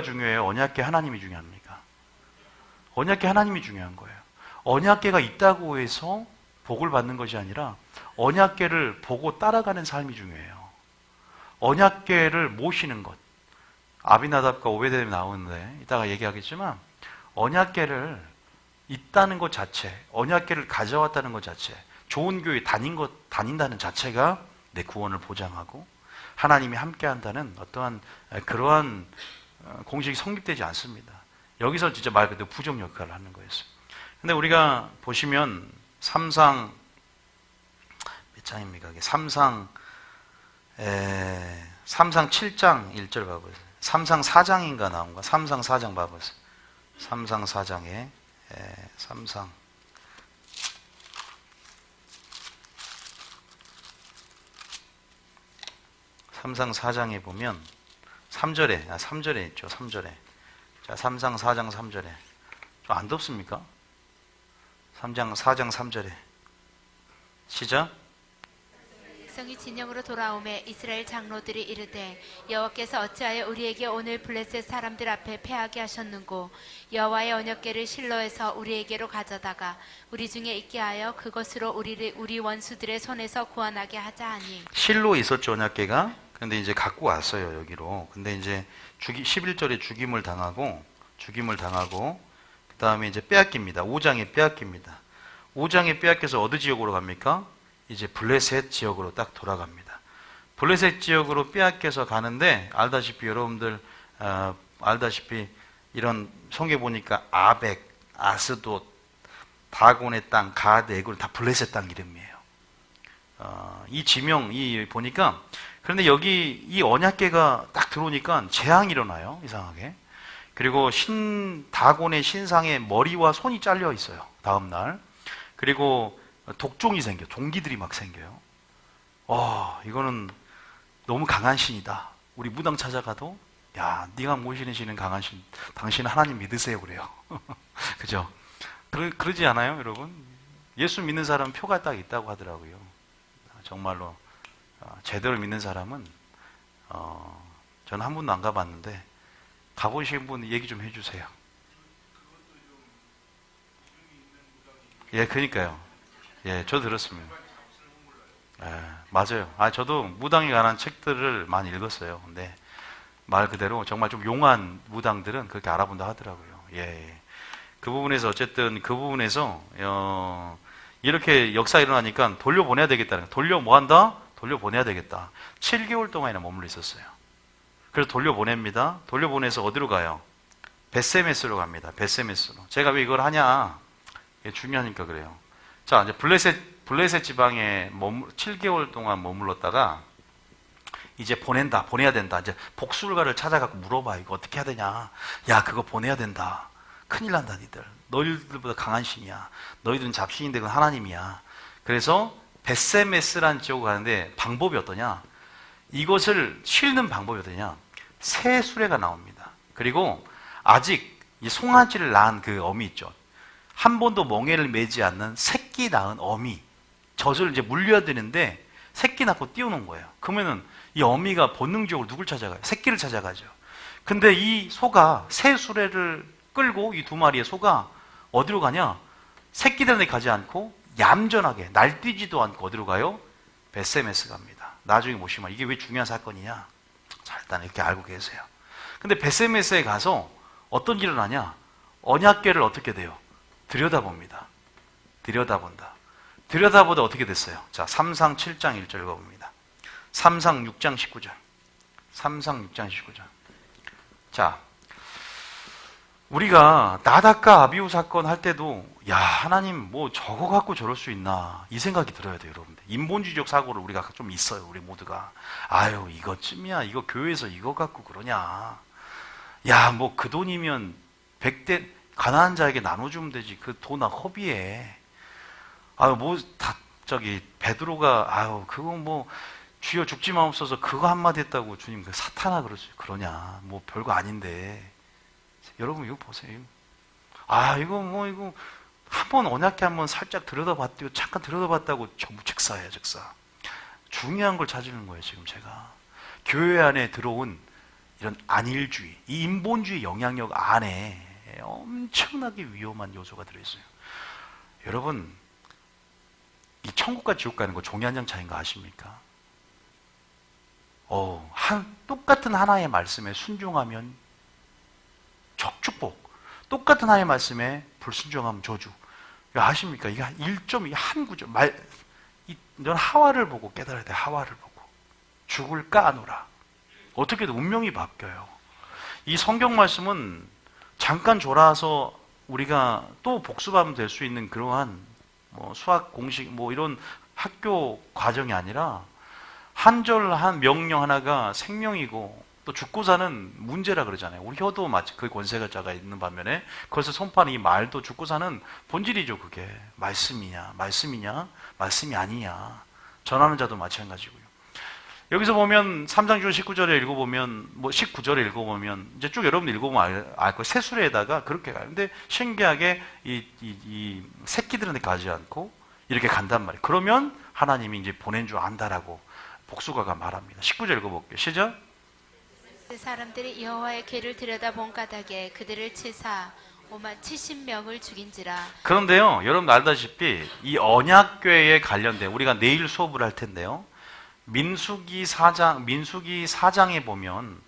중요해요? 언약궤 하나님이 중요합니까? 언약궤 하나님이 중요한 거예요. 언약궤가 있다고 해서 복을 받는 것이 아니라 언약궤를 보고 따라가는 삶이 중요해요. 언약궤를 모시는 것. 아비나답과 오베데돔이 나오는데 이따가 얘기하겠지만 언약궤를 있다는 것 자체, 언약궤를 가져왔다는 것 자체, 좋은 교회 다닌다는 자체가 내 구원을 보장하고 하나님이 함께한다는 어떠한 그러한 공식이 성립되지 않습니다. 여기서 진짜 말 그대로 부정 역할을 하는 거였어요. 근데 우리가 보시면 삼상 몇 장입니까? 삼상 7장 1절 봐보세요. 삼상 4장인가 나온가? 삼상 4장 봐보세요. 삼상 4장에 삼상 4장에 보면 3절에 있죠. 3절에. 자, 삼상 4장 3절에. 좀 안 덥습니까? 4장 3절에. 시작. 백성이 진영으로 돌아오매 이스라엘 장로들이 이르되 여호와께서 어찌하여 우리에게 오늘 블레셋 사람들 앞에 패하게 하셨는고 여호와의 언약궤를 실로에서 우리에게로 가져다가 우리 중에 있게 하여 그것으로 우리 원수들의 손에서 구원하게 하자 하니. 실로에 있었죠, 언약궤가. 근데 이제 갖고 왔어요, 여기로. 근데 이제 11절에 죽임을 당하고 그 다음에 이제 빼앗깁니다. 5장에 빼앗깁니다. 5장에 빼앗겨서 어느 지역으로 갑니까? 이제 블레셋 지역으로 딱 돌아갑니다. 블레셋 지역으로 빼앗겨서 가는데 알다시피 여러분들 알다시피 이런 성경 보니까 아벡, 아스돗, 다곤의 땅, 가드, 에굴 다 블레셋 땅 이름이에요. 이 지명 보니까 그런데 여기 이 언약궤가 딱 들어오니까 재앙이 일어나요. 이상하게. 그리고 다곤의 신상에 머리와 손이 잘려 있어요. 다음 날. 그리고 독종이 생겨. 종기들이 막 생겨요. 이거는 너무 강한 신이다. 우리 무당 찾아가도 야, 네가 모시는 신은 강한 신. 당신은 하나님 믿으세요 그래요. 그죠? 그러지 않아요, 여러분? 예수 믿는 사람은 표가 딱 있다고 하더라고요. 정말로 제대로 믿는 사람은 저는 한 번도 안 가봤는데 가보신 분 얘기 좀 해주세요. 예, 그러니까요. 예, 저 들었습니다. 예, 맞아요. 저도 무당에 관한 책들을 많이 읽었어요. 근데 말 그대로 정말 좀 용한 무당들은 그렇게 알아본다 하더라고요. 예, 그 부분에서 어쨌든 이렇게 역사 일어나니까 돌려보내야 되겠다는 거예요. 돌려보내야 되겠다. 7개월 동안이나 머물러 있었어요. 그래서 돌려보냅니다. 돌려보내서 어디로 가요? 벳세메스로 갑니다. 벳세메스로. 제가 왜 이걸 하냐? 이게 중요하니까 그래요. 자, 이제 블레셋 지방에 7개월 동안 머물렀다가 이제 보내야 된다. 이제 복술가를 찾아가고 물어봐. 이거 어떻게 해야 되냐? 야, 그거 보내야 된다. 큰일 난다, 니들. 너희들보다 강한 신이야. 너희들은 잡신인데 그건 하나님이야. 그래서 벳세메스라는 지역으로 가는데 방법이 어떠냐? 이것을 싣는 방법이 어떠냐? 새 수레가 나옵니다. 그리고 아직 이 송아지를 낳은 그 어미 있죠. 한 번도 멍에를 매지 않는 새끼 낳은 어미. 젖을 이제 물려야 되는데 새끼 낳고 띄우는 거예요. 그러면은 이 어미가 본능적으로 누굴 찾아가요? 새끼를 찾아가죠. 근데 이 소가 새 수레를 끌고 이 두 마리의 소가 어디로 가냐? 새끼들한테 가지 않고 얌전하게 날뛰지도 않고 어디로 가요? 벳세메스 갑니다. 나중에 보시면 이게 왜 중요한 사건이냐? 자, 일단 이렇게 알고 계세요. 근데 벳세메스에 가서 어떤 일이 일어나냐? 언약궤를 어떻게 돼요? 들여다봅니다. 들여다보다 어떻게 됐어요? 자, 삼상 7장 1절 읽어봅니다. 삼상 6장 19절. 자, 우리가 나닷과 아비후 사건 할 때도 야, 하나님 뭐 저거 갖고 저럴 수 있나 이 생각이 들어야 돼요, 여러분들. 인본주의적 사고를 우리가 좀 있어요, 우리 모두가. 아유, 이거쯤이야. 이거 교회에서 이거 갖고 그러냐. 야, 뭐 그 돈이면 100대 가난한 자에게 나눠주면 되지. 그 돈 허비해. 아유, 뭐 다 베드로가 아유, 그거 뭐 주여 죽지 마옵소서 그거 한마디 했다고 주님 그 사탄아 그러냐. 뭐 별거 아닌데. 여러분 이거 보세요. 이거 한번 언약궤 한번 살짝 들여다봤다고 잠깐 들여다봤다고 전부 즉사예요, 즉사. 중요한 걸 찾으는 거예요, 지금 제가. 교회 안에 들어온 이런 안일주의, 이 인본주의 영향력 안에 엄청나게 위험한 요소가 들어있어요. 여러분, 이 천국과 지옥 가는 거 종이 한 장 차이인 거 아십니까? 똑같은 하나의 말씀에 순종하면 축복, 똑같은 하나의 말씀에 불순종하면 저주. 이거 아십니까? 이게 한 구절, 넌 하와를 보고 깨달아야 돼. 하와를 보고. 죽을까 하노라. 어떻게든 운명이 바뀌어요. 이 성경 말씀은 잠깐 졸아서 우리가 또 복습하면 될 수 있는 그러한 수학 공식 이런 학교 과정이 아니라 한 절 한 명령 하나가 생명이고 또 죽고 사는 문제라 그러잖아요. 우리 혀도 마치 그 권세자가 있는 반면에 그것을 선포하는 이 말도 죽고 사는 본질이죠. 그게 말씀이냐 말씀이 아니냐 전하는 자도 마찬가지고요. 여기서 보면 3장 19절에 읽어보면 19절에 읽어보면 이제 쭉 여러분 읽어보면 알 거예요. 새수레에다가 그렇게 가요. 근데 신기하게 이 새끼들한테 가지 않고 이렇게 간단 말이에요. 그러면 하나님이 이제 보낸 줄 안다라고 복수가가 말합니다. 19절 읽어볼게요. 시작. 그 사람들이 여호와의 궤를 들여다본 까닭에 그들을 치사 570명을 죽인지라. 그런데요, 여러분 알다시피 이 언약궤에 관련된 우리가 내일 수업을 할 텐데요. 민수기 4장에 보면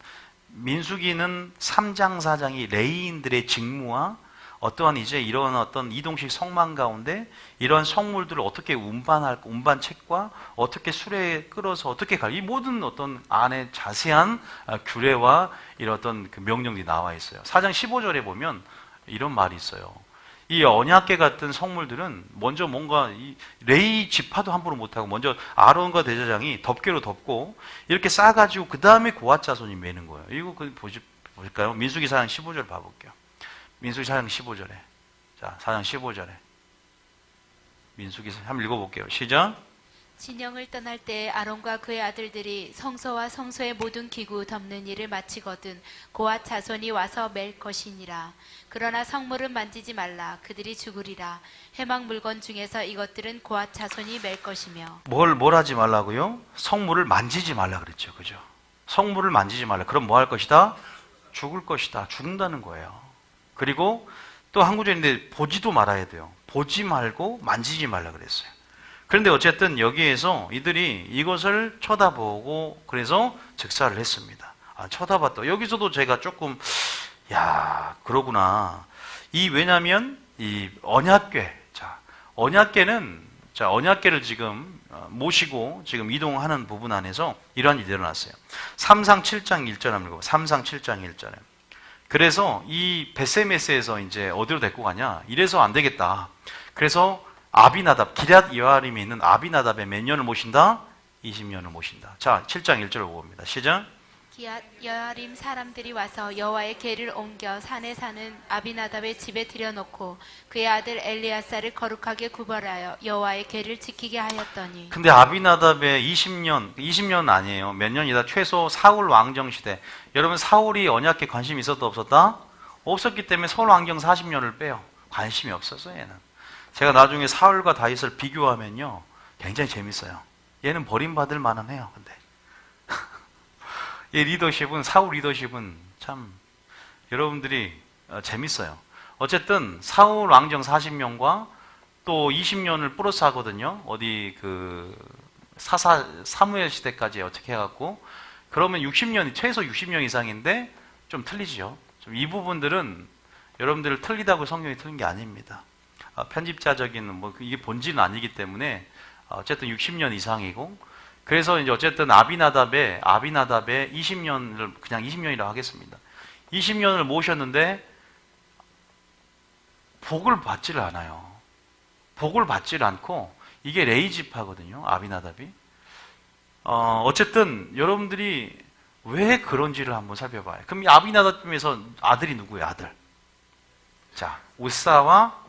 민수기는 3장 4장이 레위인들의 직무와 어떠한 이제 이런 어떤 이동식 성만 가운데 이런 성물들을 어떻게 운반책과 어떻게 수레에 끌어서 어떻게 이 모든 어떤 안에 자세한 규례와 이런 어떤 그 명령들이 나와 있어요. 4장 15절에 보면 이런 말이 있어요. 이 언약궤 같은 성물들은 먼저 뭔가 레위 지파도 함부로 못하고 먼저 아론과 대제사장이 덮개로 덮고 이렇게 싸가지고 그 다음에 고앗 자손이 매는 거예요. 이거 보실까요? 민수기 4장 15절 봐볼게요. 민수기 4장 15절에. 자, 4장 15절에. 민수기 한번 읽어볼게요. 시작. 진영을 떠날 때 아론과 그의 아들들이 성소와 성소의 모든 기구 덮는 일을 마치거든 고앗 자손이 와서 맬 것이니라. 그러나 성물은 만지지 말라. 그들이 죽으리라. 회막 물건 중에서 이것들은 고앗 자손이 맬 것이며. 뭘 하지 말라고요? 성물을 만지지 말라 그랬죠. 그죠? 성물을 만지지 말라. 그럼 뭐 할 것이다? 죽을 것이다. 죽는다는 거예요. 그리고 또 한 구절인데 보지도 말아야 돼요. 보지 말고 만지지 말라 그랬어요. 그런데 어쨌든 여기에서 이들이 이것을 쳐다보고 그래서 즉사를 했습니다. 쳐다봤다. 여기서도 제가 조금 그러구나. 왜냐하면 이 언약궤. 언약궤를 지금 모시고 지금 이동하는 부분 안에서 이러한 일이 일어났어요. 3상 7장 1절 한번 읽어봐. 3상 7장 1절에. 그래서 이 베세메스에서 이제 어디로 데리고 가냐? 이래서 안 되겠다. 그래서 아비나답, 기럇 여아림에 있는 아비나답의 몇 년을 모신다? 20년을 모신다. 자, 7장 1절을 봅니다. 시작. 기앗 여아림 사람들이 와서 여호와의 궤를 옮겨 산에 사는 아비나답의 집에 들여놓고 그의 아들 엘리야사를 거룩하게 구별하여 여호와의 궤를 지키게 하였더니. 근데 아비나답의 20년 아니에요. 몇 년이다. 최소 사울 왕정 시대. 여러분 사울이 언약궤 관심이 있었다 없었다? 없었기 때문에 사울 왕정 40년을 빼요. 관심이 없었어요, 얘는. 제가 나중에 사울과 다윗을 비교하면요, 굉장히 재밌어요. 얘는 버림받을 만은 해요. 근데 이 사울 리더십은 참 여러분들이 재밌어요. 어쨌든 사울 왕정 40년과 또 20년을 플러스 하거든요. 어디 사무엘 시대까지 어떻게 해갖고 그러면 60년, 최소 60년 이상인데 좀 틀리죠. 좀 이 부분들은 여러분들 틀리다고 성경이 틀린 게 아닙니다. 편집자적인 이게 본질은 아니기 때문에 어쨌든 60년 이상이고, 그래서 이제 어쨌든 아비나답의 20년을 그냥 20년이라고 하겠습니다. 20년을 모셨는데 복을 받지를 않아요. 복을 받지를 않고 이게 레위 지파거든요. 아비나답이. 어쨌든 여러분들이 왜 그런지를 한번 살펴봐요. 그럼 이 아비나답 중에서 아들이 누구예요? 아들. 자, 우사와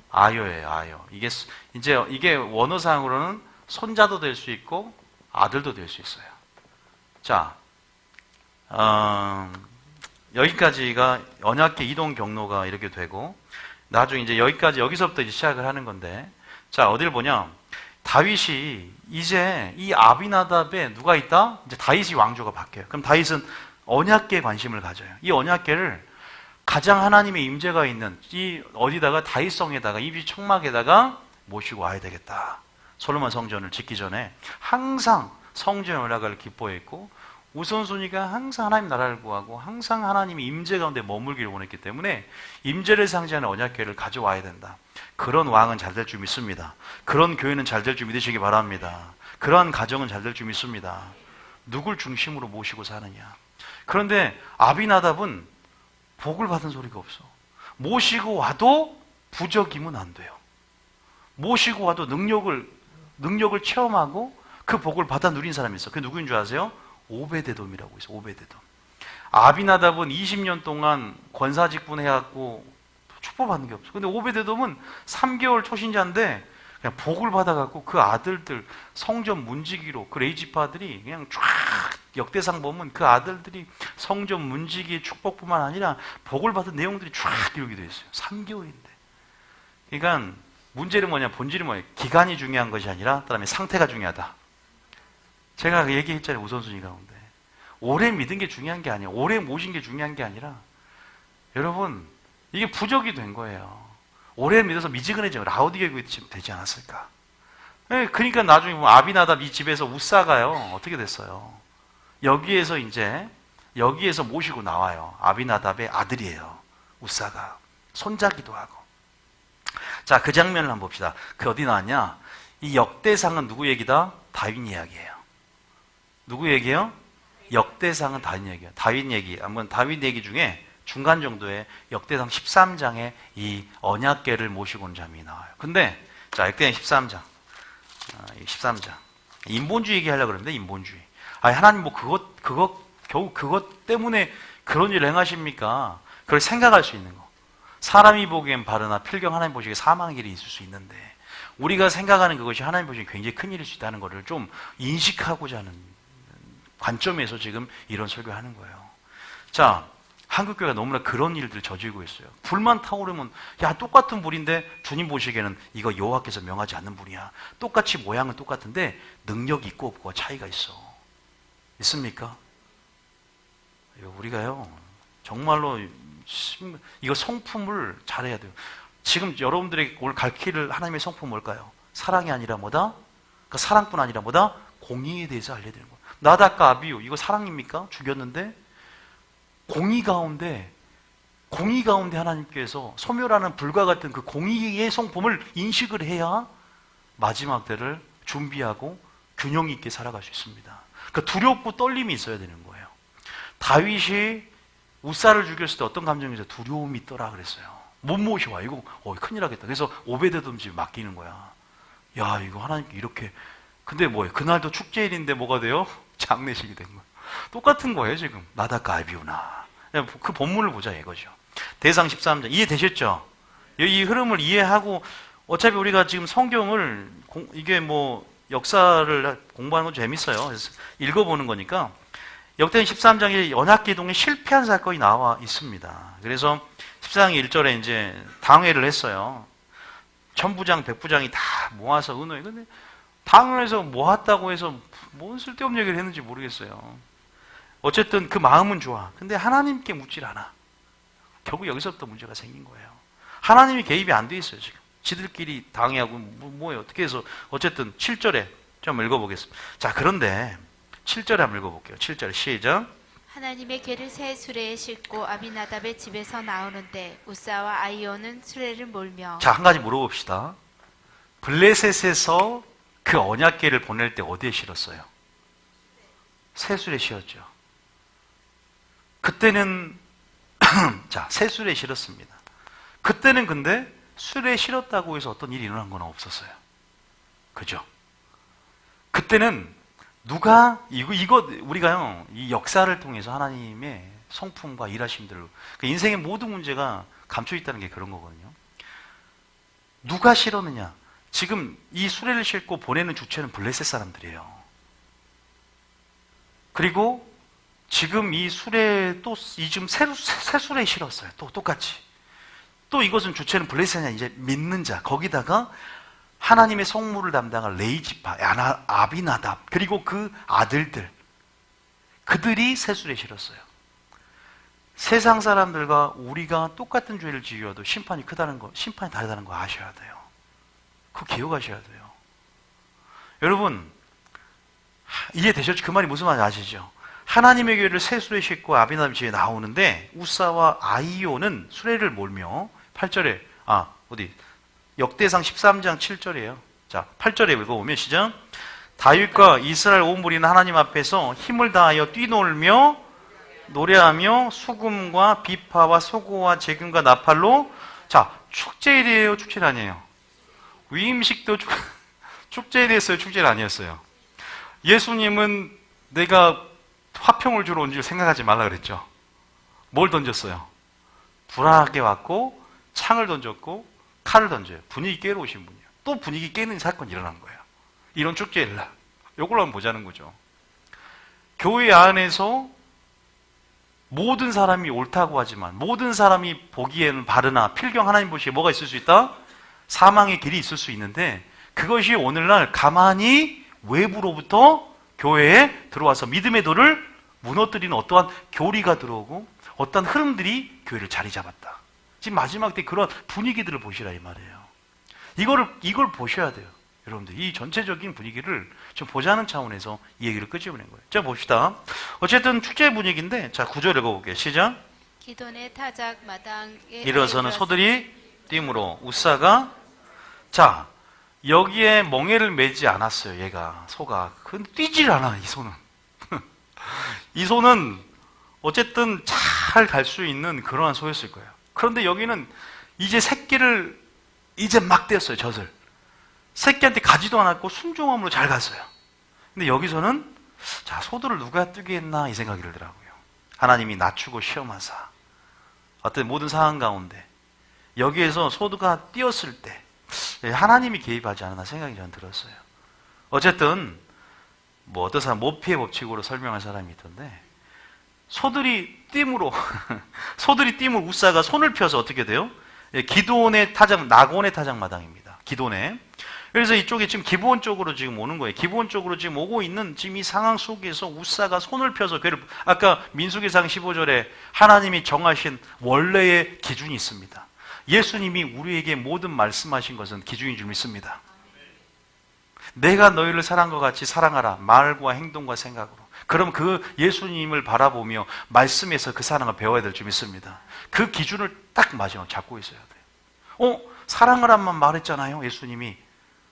아요예요. 아요. 이게 원어상으로는 손자도 될 수 있고 아들도 될 수 있어요. 자, 여기까지가 언약궤 이동 경로가 이렇게 되고, 나중에 이제 여기서부터 이제 시작을 하는 건데, 자, 어딜 보냐. 다윗이 이제 이 아비나답에 누가 있다? 이제 다윗이 왕조가 바뀌어요. 그럼 다윗은 언약궤에 관심을 가져요. 이 언약궤를 가장 하나님의 임재가 있는 이 어디다가 다윗성에다가 이 청막에다가 모시고 와야 되겠다. 솔로몬 성전을 짓기 전에 항상 성전에 올라갈 기뻐했고 우선순위가 항상 하나님 나라를 구하고 항상 하나님의 임재 가운데 머물기를 원했기 때문에 임재를 상징하는 언약궤를 가져와야 된다. 그런 왕은 잘 될 줄 믿습니다. 그런 교회는 잘 될 줄 믿으시기 바랍니다. 그러한 가정은 잘 될 줄 믿습니다. 누굴 중심으로 모시고 사느냐. 그런데 아비나답은 복을 받은 소리가 없어. 모시고 와도 부적이면 안 돼요. 모시고 와도 능력을 체험하고 그 복을 받아 누린 사람이 있어. 그게 누구인 줄 아세요? 오베데돔이라고 있어. 오베데돔. 아비나답은 20년 동안 권사직분 해갖고 축복받는 게 없어. 근데 오베데돔은 3개월 초신자인데 그냥 복을 받아갖고 그 아들들 성전 문지기로 그 레이지파들이 그냥 쫙 역대상 보면 그 아들들이 성전 문지기의 축복뿐만 아니라 복을 받은 내용들이 쫙 기록이 되어 있어요. 3개월인데. 그러니까 문제는 뭐냐, 본질이 뭐냐, 기간이 중요한 것이 아니라 그다음에 상태가 중요하다. 제가 그 얘기했잖아요. 우선순위 가운데 오래 믿은 게 중요한 게 아니에요. 오래 모신 게 중요한 게 아니라 여러분 이게 부적이 된 거예요. 오래 믿어서 미지근해지면 라오디게 교회 되지 않았을까? 네, 그러니까 나중에 보면 아비나답 이 집에서 웃사가요 어떻게 됐어요? 여기에서 모시고 나와요. 아비나답의 아들이에요. 웃사가 손자기도 하고. 자, 그 장면을 한번 봅시다. 그 어디 나왔냐? 이 역대상은 누구 얘기다? 다윗 이야기예요. 누구 얘기예요? 역대상은 다윗 얘기예요. 다윗 얘기. 한번 다윗 얘기 중에 중간 정도에 역대상 13장에 이 언약궤를 모시고 온 장면이 나와요. 근데 자, 역대상 13장. 인본주의 얘기하려고 그러는데 인본주의. 아니, 하나님 뭐 겨우 그것 때문에 그런 일을 행하십니까? 그걸 생각할 수 있는 거. 사람이 보기엔 바르나 필경 하나님 보시기에 사망의 길이 있을 수 있는데 우리가 생각하는 그것이 하나님 보시기에 굉장히 큰 일일 수 있다는 것을 좀 인식하고자 하는 관점에서 지금 이런 설교하는 거예요. 자, 한국교회가 너무나 그런 일들을 저지르고 있어요. 불만 타오르면 야, 똑같은 불인데 주님 보시기에는 이거 여호와께서 명하지 않는 불이야. 똑같이 모양은 똑같은데 능력이 있고 없고가 차이가 있어. 있습니까? 우리가요 정말로 이거 성품을 잘해야 돼요. 지금 여러분들에게 오늘 가르칠 하나님의 성품 뭘까요? 사랑이 아니라 뭐다? 그러니까 사랑뿐 아니라 뭐다? 공의에 대해서 알려야 되는 거예요. 나닷과 아비유 이거 사랑입니까? 죽였는데 공의 가운데 하나님께서 소멸하는 불과 같은 그 공의의 성품을 인식을 해야 마지막 때를 준비하고 균형 있게 살아갈 수 있습니다. 그러니까 두렵고 떨림이 있어야 되는 거예요. 다윗이 웃사를 죽였을 때 어떤 감정이 있어요? 두려움이 있더라 그랬어요. 못 모셔와. 이거 큰일 하겠다. 그래서 오베데돔 집에 맡기는 거야. 야, 이거 하나님께 이렇게. 근데 뭐예요? 그날도 축제일인데 뭐가 돼요? 장례식이 된 거예요. 똑같은 거예요 지금. 나닷과 아비우나. 그 본문을 보자 이거죠. 대상 13장 이해되셨죠? 이 흐름을 이해하고 어차피 우리가 지금 성경을 이게 뭐 역사를 공부하는 건 재밌어요. 그래서 읽어보는 거니까 역대상 13장에 언약궤동에 실패한 사건이 나와 있습니다. 그래서 14장 1절에 이제 당회를 했어요. 천부장, 백부장이 다 모아서 의논해. 근데 당회에서 모았다고 해서 뭔 쓸데없는 얘기를 했는지 모르겠어요. 어쨌든 그 마음은 좋아. 근데 하나님께 묻질 않아. 결국 여기서부터 문제가 생긴 거예요. 하나님이 개입이 안 돼 있어요, 지금. 지들끼리 당회하고 뭐예요? 어떻게 해서 어쨌든 7절에 좀 읽어보겠습니다. 자, 그런데 7절에 한번 읽어볼게요. 7절 시작. 하나님의 궤를 새 수레에 싣고 아비나답의 집에서 나오는데 웃사와 아이오는 수레를 몰며. 자, 한 가지 물어봅시다. 블레셋에서 그 언약궤를 보낼 때 어디에 실었어요? 새 수레에 실었죠. 그때는 자, 새 수레에 실었습니다. 그때는 근데 수레에 실었다고 해서 어떤 일이 일어난 건 없었어요. 그죠? 그때는 누가 이거 우리가요 이 역사를 통해서 하나님의 성품과 일하심들을 그 인생의 모든 문제가 감춰 있다는 게 그런 거거든요. 누가 실었느냐? 지금 이 수레를 싣고 보내는 주체는 블레셋 사람들이에요. 그리고 지금 이 수레 또 지금 새 수레에 실었어요. 또 똑같이 또 이것은 주체는 블레셋이 아니라 이제 믿는 자, 거기다가 하나님의 성물을 담당할 레이지파, 아비나답, 그리고 그 아들들, 그들이 세술에 실었어요. 세상 사람들과 우리가 똑같은 죄를 지어도 심판이 크다는 거, 심판이 다르다는 거 아셔야 돼요. 그거 기억하셔야 돼요. 여러분, 이해되셨죠? 그 말이 무슨 말인지 아시죠? 하나님의 교회를 세술에 싣고 아비나답이 집에 나오는데 우사와 아이오는 수레를 몰며 8절에 역대상 13장 7절이에요. 자, 8절에 읽어보면 시작. 다윗과 이스라엘 온 무리는 하나님 앞에서 힘을 다하여 뛰놀며 노래하며 수금과 비파와 소고와 재금과 나팔로, 자, 축제일이에요, 축제일 아니에요? 위임식도 축제에 대해서요, 축제일 아니었어요? 예수님은 내가 화평을 주러 온 줄 생각하지 말라 그랬죠. 뭘 던졌어요? 불안하게 왔고 창을 던졌고 칼을 던져요. 분위기 깨러 오신 분이에요. 또 분위기 깨는 사건이 일어난 거예요. 이런 축제일날 이걸 한번 보자는 거죠. 교회 안에서 모든 사람이 옳다고 하지만 모든 사람이 보기에는 바르나 필경 하나님 보시기에 뭐가 있을 수 있다? 사망의 길이 있을 수 있는데 그것이 오늘날 가만히 외부로부터 교회에 들어와서 믿음의 도를 무너뜨리는 어떠한 교리가 들어오고 어떠한 흐름들이 교회를 자리 잡았다. 지금 마지막 때 그런 분위기들을 보시라 이 말이에요. 이걸 보셔야 돼요. 여러분들 이 전체적인 분위기를 좀 보자는 차원에서 이 얘기를 끄집어낸 거예요. 자, 봅시다. 어쨌든 축제 분위기인데, 자, 9절 읽어볼게요. 시작. 기돈의 타작 마당에 일어서는 소들이 띠므로 우사가, 자, 여기에 멍에를 매지 않았어요. 얘가 소가. 그건 뛰질 않아. 이 소는. 이 소는 어쨌든 잘 갈 수 있는 그러한 소였을 거예요. 그런데 여기는 이제 새끼를 이제 막 떼었어요. 젖을. 새끼한테 가지도 않았고 순종함으로 잘 갔어요. 근데 여기서는 자, 소들을 누가 뛰게 했나 이 생각이 들더라고요. 하나님이 낮추고 시험하사 어떤 모든 상황 가운데 여기에서 소가 뛰었을 때 하나님이 개입하지 않았나 생각이 저는 들었어요. 어쨌든 뭐 어떤 사람 모피의 법칙으로 설명한 사람이 있던데 소들이 띠므로 소들이 띠므로 우사가 손을 펴서 어떻게 돼요? 기돈의 타작, 나곤의 타작마당입니다. 기돈의. 그래서 이쪽에 지금 기본적으로 지금 오는 거예요. 기본적으로 지금 오고 있는 지금 이 상황 속에서 우사가 손을 펴서 아까 민수기상 15절에 하나님이 정하신 원래의 기준이 있습니다. 예수님이 우리에게 모든 말씀하신 것은 기준인 줄 믿습니다. 내가 너희를 사랑한 것 같이 사랑하라. 말과 행동과 생각으로. 그럼 그 예수님을 바라보며 말씀에서 그 사랑을 배워야 될 줄 믿습니다. 그 기준을 딱 마지막 잡고 있어야 돼요. 사랑하란만 말했잖아요, 예수님이.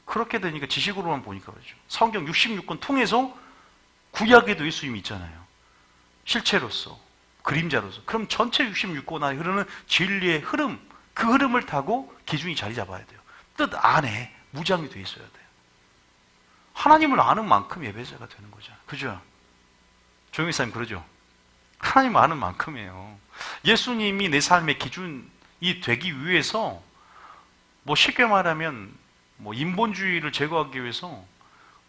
그렇게 되니까 지식으로만 보니까 그러죠. 성경 66권 통해서 구약에도 예수님이 있잖아요. 실체로서, 그림자로서. 그럼 전체 66권 안에 흐르는 진리의 흐름, 그 흐름을 타고 기준이 자리 잡아야 돼요. 뜻 안에 무장이 돼 있어야 돼요. 하나님을 아는 만큼 예배자가 되는 거죠. 그죠? 조용히사님 그러죠? 하나님 아는 만큼이에요. 예수님이 내 삶의 기준이 되기 위해서 뭐 쉽게 말하면 뭐 인본주의를 제거하기 위해서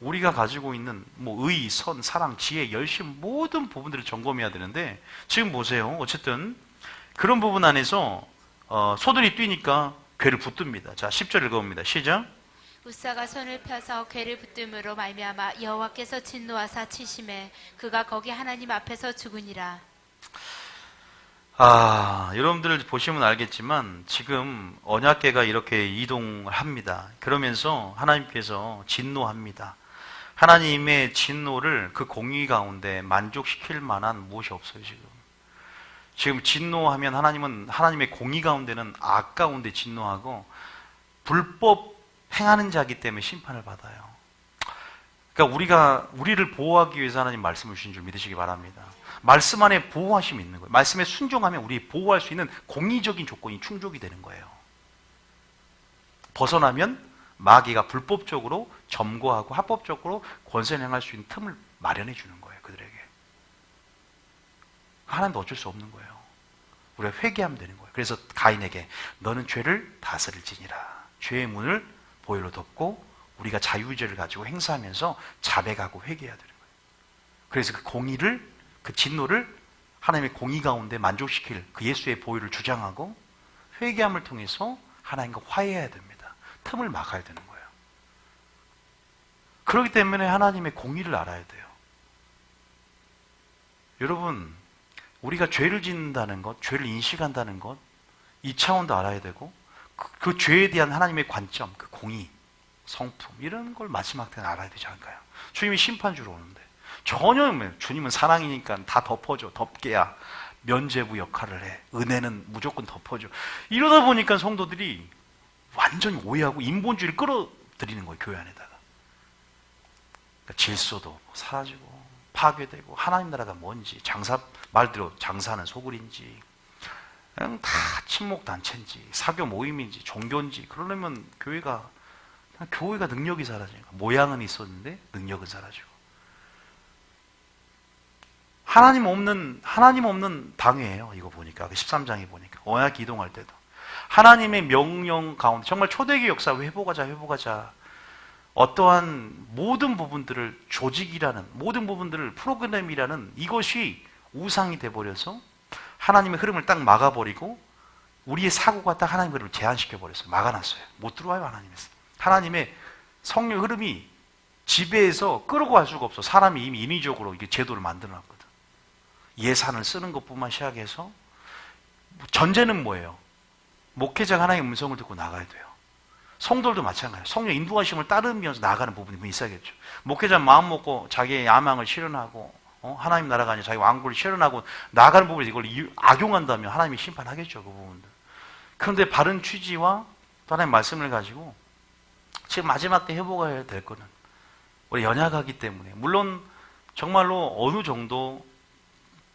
우리가 가지고 있는 뭐 의, 선, 사랑, 지혜, 열심 모든 부분들을 점검해야 되는데 지금 보세요. 어쨌든 그런 부분 안에서 소들이 뛰니까 괴를 붙듭니다. 자, 10절 읽어봅니다. 시작. 우사가 손을 펴서 괴를 붙듦으로 말미암아 여호와께서 진노하사 치심에 그가 거기 하나님 앞에서 죽으니라. 여러분들 보시면 알겠지만 지금 언약궤가 이렇게 이동을 합니다. 그러면서 하나님께서 진노합니다. 하나님의 진노를 그 공의 가운데 만족시킬 만한 무엇이 없어요. 지금 진노하면 하나님의 공의 가운데는 악 가운데 진노하고 불법 행하는 자이기 때문에 심판을 받아요. 그러니까 우리를 보호하기 위해서 하나님 말씀을 주신 줄 믿으시기 바랍니다. 말씀 안에 보호하심이 있는 거예요. 말씀에 순종하면 우리 보호할 수 있는 공의적인 조건이 충족이 되는 거예요. 벗어나면 마귀가 불법적으로 점거하고 합법적으로 권세를 행할 수 있는 틈을 마련해 주는 거예요. 그들에게. 하나님도 어쩔 수 없는 거예요. 우리가 회개하면 되는 거예요. 그래서 가인에게 너는 죄를 다스릴지니라. 죄의 문을 보혈로 덮고 우리가 자유의지를 가지고 행사하면서 자백하고 회개해야 되는 거예요. 그래서 그 공의를, 그 진노를 하나님의 공의 가운데 만족시킬 그 예수의 보혈을 주장하고 회개함을 통해서 하나님과 화해해야 됩니다. 틈을 막아야 되는 거예요. 그렇기 때문에 하나님의 공의를 알아야 돼요. 여러분, 우리가 죄를 짓는다는 것, 죄를 인식한다는 것, 이 차원도 알아야 되고, 그 죄에 대한 하나님의 관점, 그 공의, 성품, 이런 걸 마지막 때는 알아야 되지 않을까요? 주님이 심판주로 오는데, 전혀 주님은 사랑이니까 다 덮어줘, 덮개야. 면죄부 역할을 해. 은혜는 무조건 덮어줘. 이러다 보니까 성도들이 완전히 오해하고 인본주의를 끌어들이는 거예요, 교회 안에다가. 그러니까 질서도 사라지고, 파괴되고, 하나님 나라가 뭔지, 말대로 장사는 소굴인지, 그냥 다 친목단체인지, 사교 모임인지, 종교인지, 그러려면 교회가 능력이 사라지니까. 모양은 있었는데, 능력은 사라지고. 하나님 없는 당회예요. 이거 보니까. 13장에 보니까. 언약 이동할 때도. 하나님의 명령 가운데, 정말 초대교회 역사 회복하자. 어떠한 모든 부분들을 조직이라는, 모든 부분들을 프로그램이라는 이것이 우상이 돼버려서 하나님의 흐름을 딱 막아버리고 우리의 사고가 딱 하나님의 흐름을 제한시켜버렸어요. 막아놨어요. 못 들어와요, 하나님에서. 하나님의 성령 흐름이 지배해서 끌고 갈 수가 없어. 사람이 이미 인위적으로 이게 제도를 만들어놨거든. 예산을 쓰는 것뿐만 시작해서 전제는 뭐예요? 목회자가 하나님의 음성을 듣고 나가야 돼요. 성도들도 마찬가지예요. 성령 인도하심을 따르면서 나가는 부분이 있어야겠죠. 목회자는 마음 먹고 자기의 야망을 실현하고 하나님 나라가 아니라 자기 왕국을 실현하고 나가는 부분에 이걸 악용한다면 하나님이 심판하겠죠. 그 부분들. 그런데 바른 취지와 또 하나님의 말씀을 가지고 지금 마지막 때 회복해야 될 거는 우리 연약하기 때문에, 물론 정말로 어느 정도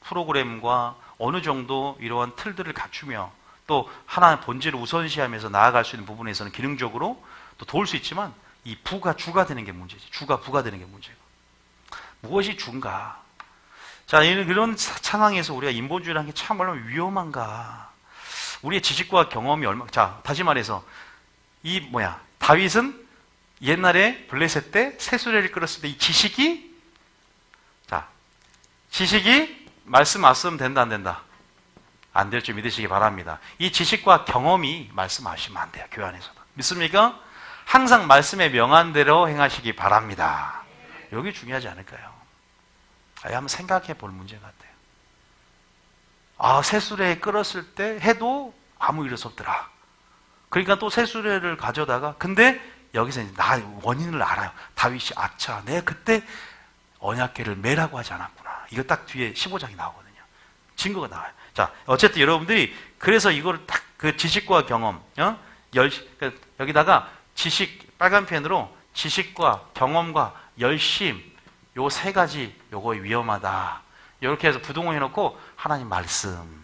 프로그램과 어느 정도 이러한 틀들을 갖추며 또 하나의 본질을 우선시하면서 나아갈 수 있는 부분에서는 기능적으로 또 도울 수 있지만, 이 주가 되는 게 문제지. 부가 되는 게 문제고. 무엇이 주인가? 자, 이런 상황에서 우리가 인본주의라는 게 참 얼마나 위험한가? 우리의 지식과 경험이 자, 다시 말해서 다윗은 옛날에 블레셋 때 새수레를 끌었을 때 이 지식이 말씀 맞으면 된다, 안 된다? 안 될 줄 믿으시기 바랍니다. 이 지식과 경험이 말씀하시면 안 돼요, 교회 안에서도. 믿습니까? 항상 말씀의 명한대로 행하시기 바랍니다. 여기 중요하지 않을까요? 한번 생각해 볼 문제 같아요. 새수레에 끌었을 때 해도 아무 일 없더라. 그러니까 또 새수레를 가져다가, 근데 여기서 이제 원인을 알아요. 다윗이, 내가 그때 언약궤를 매라고 하지 않았구나. 이거 딱 뒤에 15장이 나오거든요. 증거가 나와요. 자, 어쨌든 여러분들이 그래서 이거를 딱 그 지식과 경험, 여기다가 지식, 빨간 펜으로 지식과 경험과 열심, 요 세 가지, 요거 위험하다. 이렇게 해서 부동을 해놓고 하나님 말씀,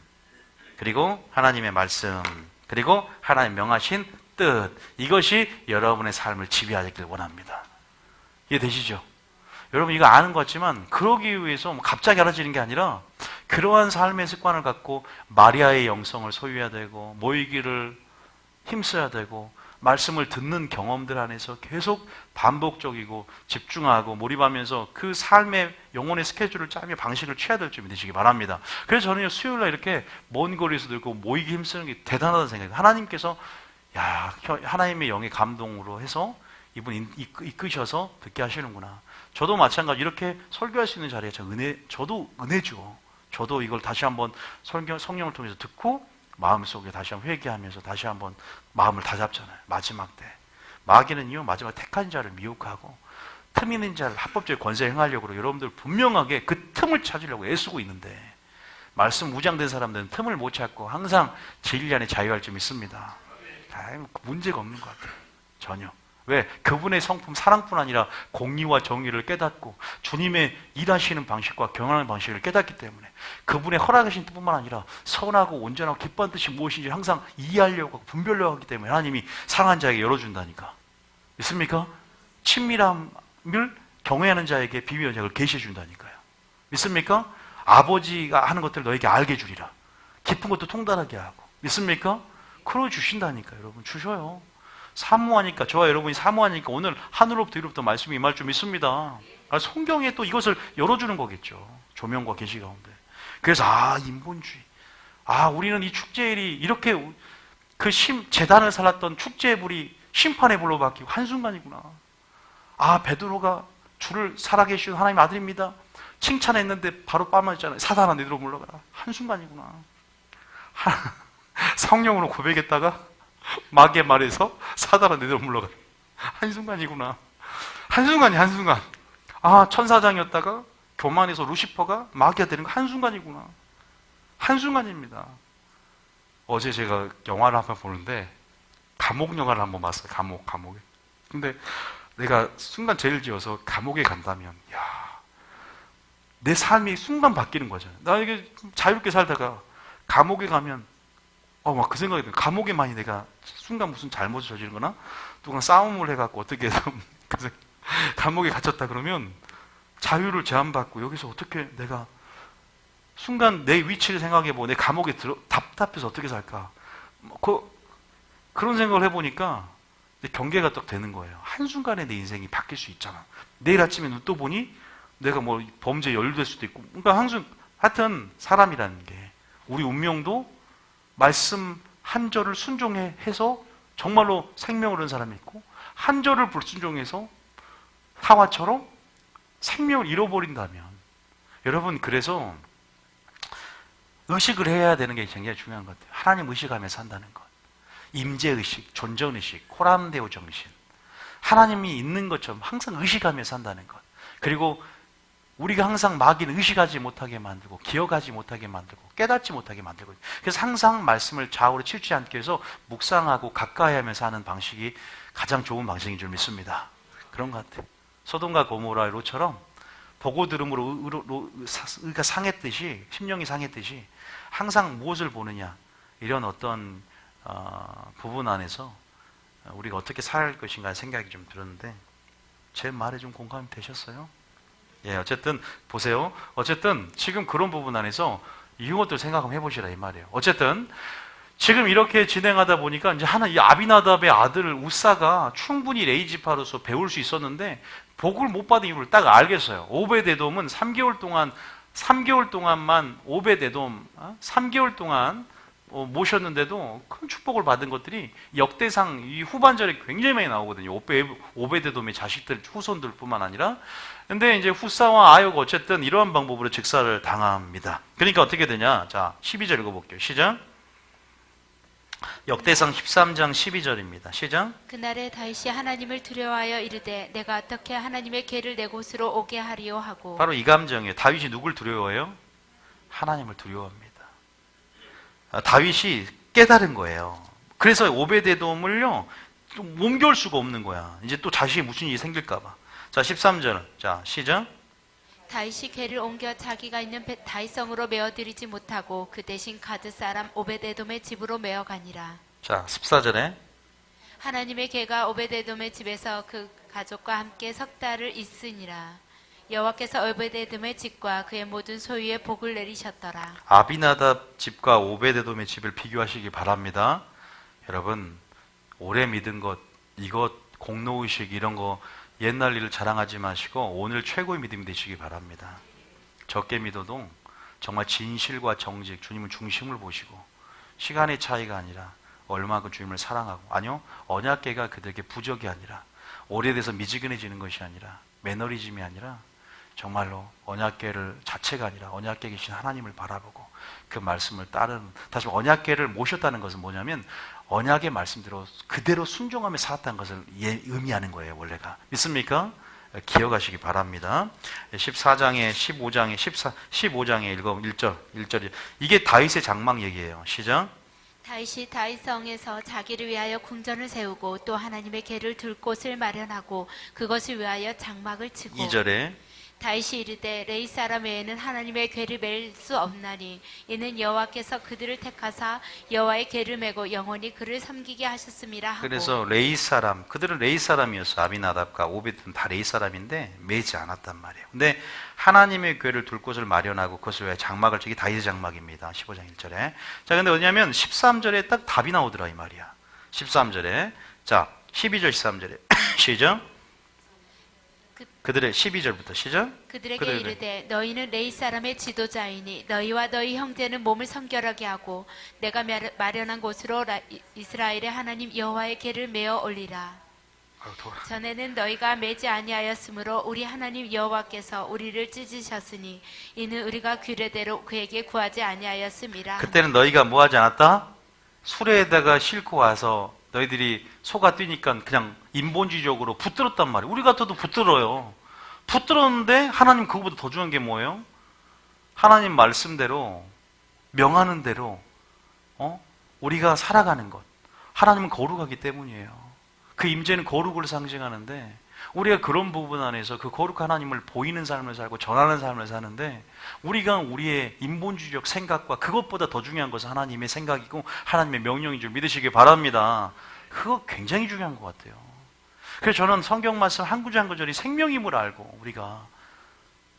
그리고 하나님의 말씀, 그리고 하나님 명하신 뜻, 이것이 여러분의 삶을 지배하기를 원합니다. 이해되시죠? 여러분 이거 아는 것 같지만 그러기 위해서 갑자기 알아지는 게 아니라 그러한 삶의 습관을 갖고 마리아의 영성을 소유해야 되고 모이기를 힘써야 되고 말씀을 듣는 경험들 안에서 계속 반복적이고 집중하고 몰입하면서 그 삶의 영혼의 스케줄을 짜며 방식을 취해야 될 줄 믿으시기 바랍니다. 그래서 저는 수요일날 이렇게 먼 거리에서 들고 모이기 힘쓰는 게 대단하다는 생각이에요. 하나님께서 하나님의 영의 감동으로 해서 이분 이끄셔서 듣게 하시는구나. 저도 마찬가지 이렇게 설교할 수 있는 자리가 저도 은혜죠. 저도 이걸 다시 한번 성령을 통해서 듣고 마음속에 다시 한번 회개하면서 다시 한번 마음을 다잡잖아요. 마지막 때. 마귀는요, 마지막 택한 자를 미혹하고 틈 있는 자를 합법적인 권세 행하려고 여러분들 분명하게 그 틈을 찾으려고 애쓰고 있는데 말씀 무장된 사람들은 틈을 못 찾고 항상 진리 안에 자유할 줄 믿습니다. 문제가 없는 것 같아요. 전혀. 왜? 그분의 성품 사랑뿐 아니라 공의와 정의를 깨닫고 주님의 일하시는 방식과 경영하는 방식을 깨닫기 때문에 그분의 허락하신 뜻뿐만 아니라 선하고 온전하고 기뻐한 뜻이 무엇인지 항상 이해하려고 하고 분별하려고 하기 때문에 하나님이 상한 자에게 열어준다니까. 믿습니까? 친밀함을 경외하는 자에게 비밀 언약을 계시해 준다니까요. 믿습니까? 아버지가 하는 것들을 너에게 알게 주리라. 깊은 것도 통달하게 하고. 믿습니까? 그러 주신다니까. 여러분 주셔요. 사모하니까, 저와 여러분이 사모하니까 오늘 하늘로부터 이로부터 말씀이 임할 줄 믿습니다. 성경에 또 이것을 열어주는 거겠죠. 조명과 계시 가운데. 그래서 인본주의. 우리는 이 축제일이 이렇게 그 제단을 살았던 축제의 불이 심판의 불로 바뀌고 한순간이구나. 아, 베드로가 주를 살아계신 하나님의 아들입니다. 칭찬했는데 바로 빠져있잖아요. 사단아 너희로 물러가라. 한순간이구나. 성령으로 고백했다가 마귀의 말에서 사단아 너희로 물러가라. 한순간이구나. 한순간. 아, 천사장이었다가 교만해서 루시퍼가 마귀가 되는 거 한순간이구나. 한순간입니다. 어제 제가 영화를 한편 보는데 감옥 영화를 한번 봤어요. 감옥에. 근데 내가 순간 죄를 지어서 감옥에 간다면, 내 삶이 순간 바뀌는 거잖아요. 나 이게 자유롭게 살다가 감옥에 가면, 막 그 생각이 들어요. 감옥에만이 내가 순간 무슨 잘못을 저지른 거나, 누가 싸움을 해갖고 어떻게 해서 감옥에 갇혔다 그러면 자유를 제한받고 여기서 어떻게 내가 순간 내 위치를 생각해보고 내 감옥에 답답해서 어떻게 살까? 그런 생각을 해보니까 경계가 딱 되는 거예요. 한순간에 내 인생이 바뀔 수 있잖아. 내일 아침에 눈 떠 보니 내가 뭐 범죄에 연루될 수도 있고. 그러니까 하여튼 사람이라는 게 우리 운명도 말씀 한 절을 순종해서 정말로 생명을 얻은 사람이 있고 한 절을 불순종해서 하와처럼 생명을 잃어버린다면 여러분 그래서 의식을 해야 되는 게 굉장히 중요한 것 같아요. 하나님 의식하며 산다는 것. 임재의식, 존전의식, 코람데오 정신. 하나님이 있는 것처럼 항상 의식하며 산다는 것. 그리고 우리가 항상 마귀는 의식하지 못하게 만들고 기억하지 못하게 만들고 깨닫지 못하게 만들고 그래서 항상 말씀을 좌우로 치우치지 않기 위해서 묵상하고 가까이 하면서 하는 방식이 가장 좋은 방식인 줄 믿습니다. 그런 것 같아요. 소돔과 고모라 로처럼 보고 들음으로 의가 상했듯이 심령이 상했듯이 항상 무엇을 보느냐 이런 어떤 부분 안에서 우리가 어떻게 살아갈 것인가 생각이 좀 들었는데 제 말에 좀 공감이 되셨어요? 예, 어쨌든 보세요. 어쨌든 지금 그런 부분 안에서 이것도 생각 한번 해보시라 이 말이에요. 어쨌든 지금 이렇게 진행하다 보니까 이제 이 아비나답의 아들 우사가 충분히 레이지파로서 배울 수 있었는데 복을 못 받은 이유를 딱 알겠어요. 오베데돔은 3개월 동안만 오베데돔 3개월 동안 모셨는데도 큰 축복을 받은 것들이 역대상 이 후반절에 굉장히 많이 나오거든요. 오베데돔의 자식들, 후손들 뿐만 아니라. 근데 이제 후사와 아요가 어쨌든 이러한 방법으로 직사를 당합니다. 그러니까 어떻게 되냐? 자, 12절 읽어볼게요. 시작. 역대상 13장 12절입니다. 시작. 그날에 다윗이 하나님을 두려워하여 이르되 내가 어떻게 하나님의 궤를 내 곳으로 오게 하리요 하고. 바로 이 감정이에요. 다윗이 누굴 두려워해요? 하나님을 두려워합니다. 다윗이 깨달은 거예요. 그래서 오베데돔을요 좀 옮겨올 수가 없는 거야. 이제 또 자식이 무슨 일이 생길까 봐. 자, 13절. 자, 시작. 다윗이 궤를 옮겨 자기가 있는 다윗성으로 메어들이지 못하고 그 대신 가드 사람 오베데돔의 집으로 메어가니라. 자, 14절에 하나님의 궤가 오베데돔의 집에서 그 가족과 함께 석 달을 있으니라. 여호와께서 오베데돔의 집과 그의 모든 소유에 복을 내리셨더라. 아비나답 집과 오베데돔의 집을 비교하시기 바랍니다. 여러분 오래 믿은 것, 이것 공로의식 이런 거 옛날 일을 자랑하지 마시고 오늘 최고의 믿음이 되시기 바랍니다. 적게 믿어도 정말 진실과 정직, 주님은 중심을 보시고 시간의 차이가 아니라 얼마큼 주님을 사랑하고 아니요 언약궤가 그들에게 부적이 아니라 오래돼서 미지근해지는 것이 아니라 매너리즘이 아니라 정말로 언약궤를 자체가 아니라 언약궤에 계신 하나님을 바라보고 그 말씀을 따르는 다시 언약궤를 모셨다는 것은 뭐냐면 언약의 말씀대로 그대로 순종하며 살았다는 것을 의미하는 거예요. 원래가 믿습니까? 기억하시기 바랍니다. 14장에 15장에 읽어 1절 이게 다윗의 장막 얘기예요. 시작. 다윗이 다윗성에서 자기를 위하여 궁전을 세우고 또 하나님의 궤를 둘 곳을 마련하고 그것을 위하여 장막을 치고 2절에 다윗이 이르되 레이 사람 외에는 하나님의 궤를 맬 수 없나니 이는 여호와께서 그들을 택하사 여호와의 궤를 메고 영원히 그를 섬기게 하셨음이라 하고. 그래서 레이 사람 그들은 레이 사람이었어. 아비나답과 오베드는 다 레이 사람인데 매지 않았단 말이에요. 근데 하나님의 궤를 둘 곳을 마련하고 그것을 위해 장막을 치기 다윗의 장막입니다. 15장 1절에. 자, 근데 뭐냐면 13절에 딱 답이 나오더라 이 말이야. 13절에 자 12절 13절에 시작. 그들의 12절부터 시작. 그들에게 이르되 너희는 레위 사람의 지도자이니 너희와 너희 형제는 몸을 성결하게 하고 내가 마련한 곳으로 이스라엘의 하나님 여호와의 궤를 메어 올리라. 전에는 너희가 매지 아니하였으므로 우리 하나님 여호와께서 우리를 찢으셨으니 이는 우리가 규례대로 그에게 구하지 아니하였음이라. 그때는 너희가 뭐 하지 않았다? 수레에다가 싣고 와서 너희들이 소가 뛰니까 그냥 인본주의적으로 붙들었단 말이에요. 우리 같아도 붙들어요. 붙들었는데 하나님 그거보다 더 중요한 게 뭐예요? 하나님 말씀대로 명하는 대로 우리가 살아가는 것. 하나님은 거룩하기 때문이에요. 그 임재는 거룩을 상징하는데 우리가 그런 부분 안에서 그 거룩한 하나님을 보이는 삶을 살고 전하는 삶을 사는데 우리가 우리의 인본주의적 생각과 그것보다 더 중요한 것은 하나님의 생각이고 하나님의 명령인 줄 믿으시기 바랍니다. 그거 굉장히 중요한 것 같아요. 그래서 저는 성경 말씀 한 구절 한 구절이 생명임을 알고 우리가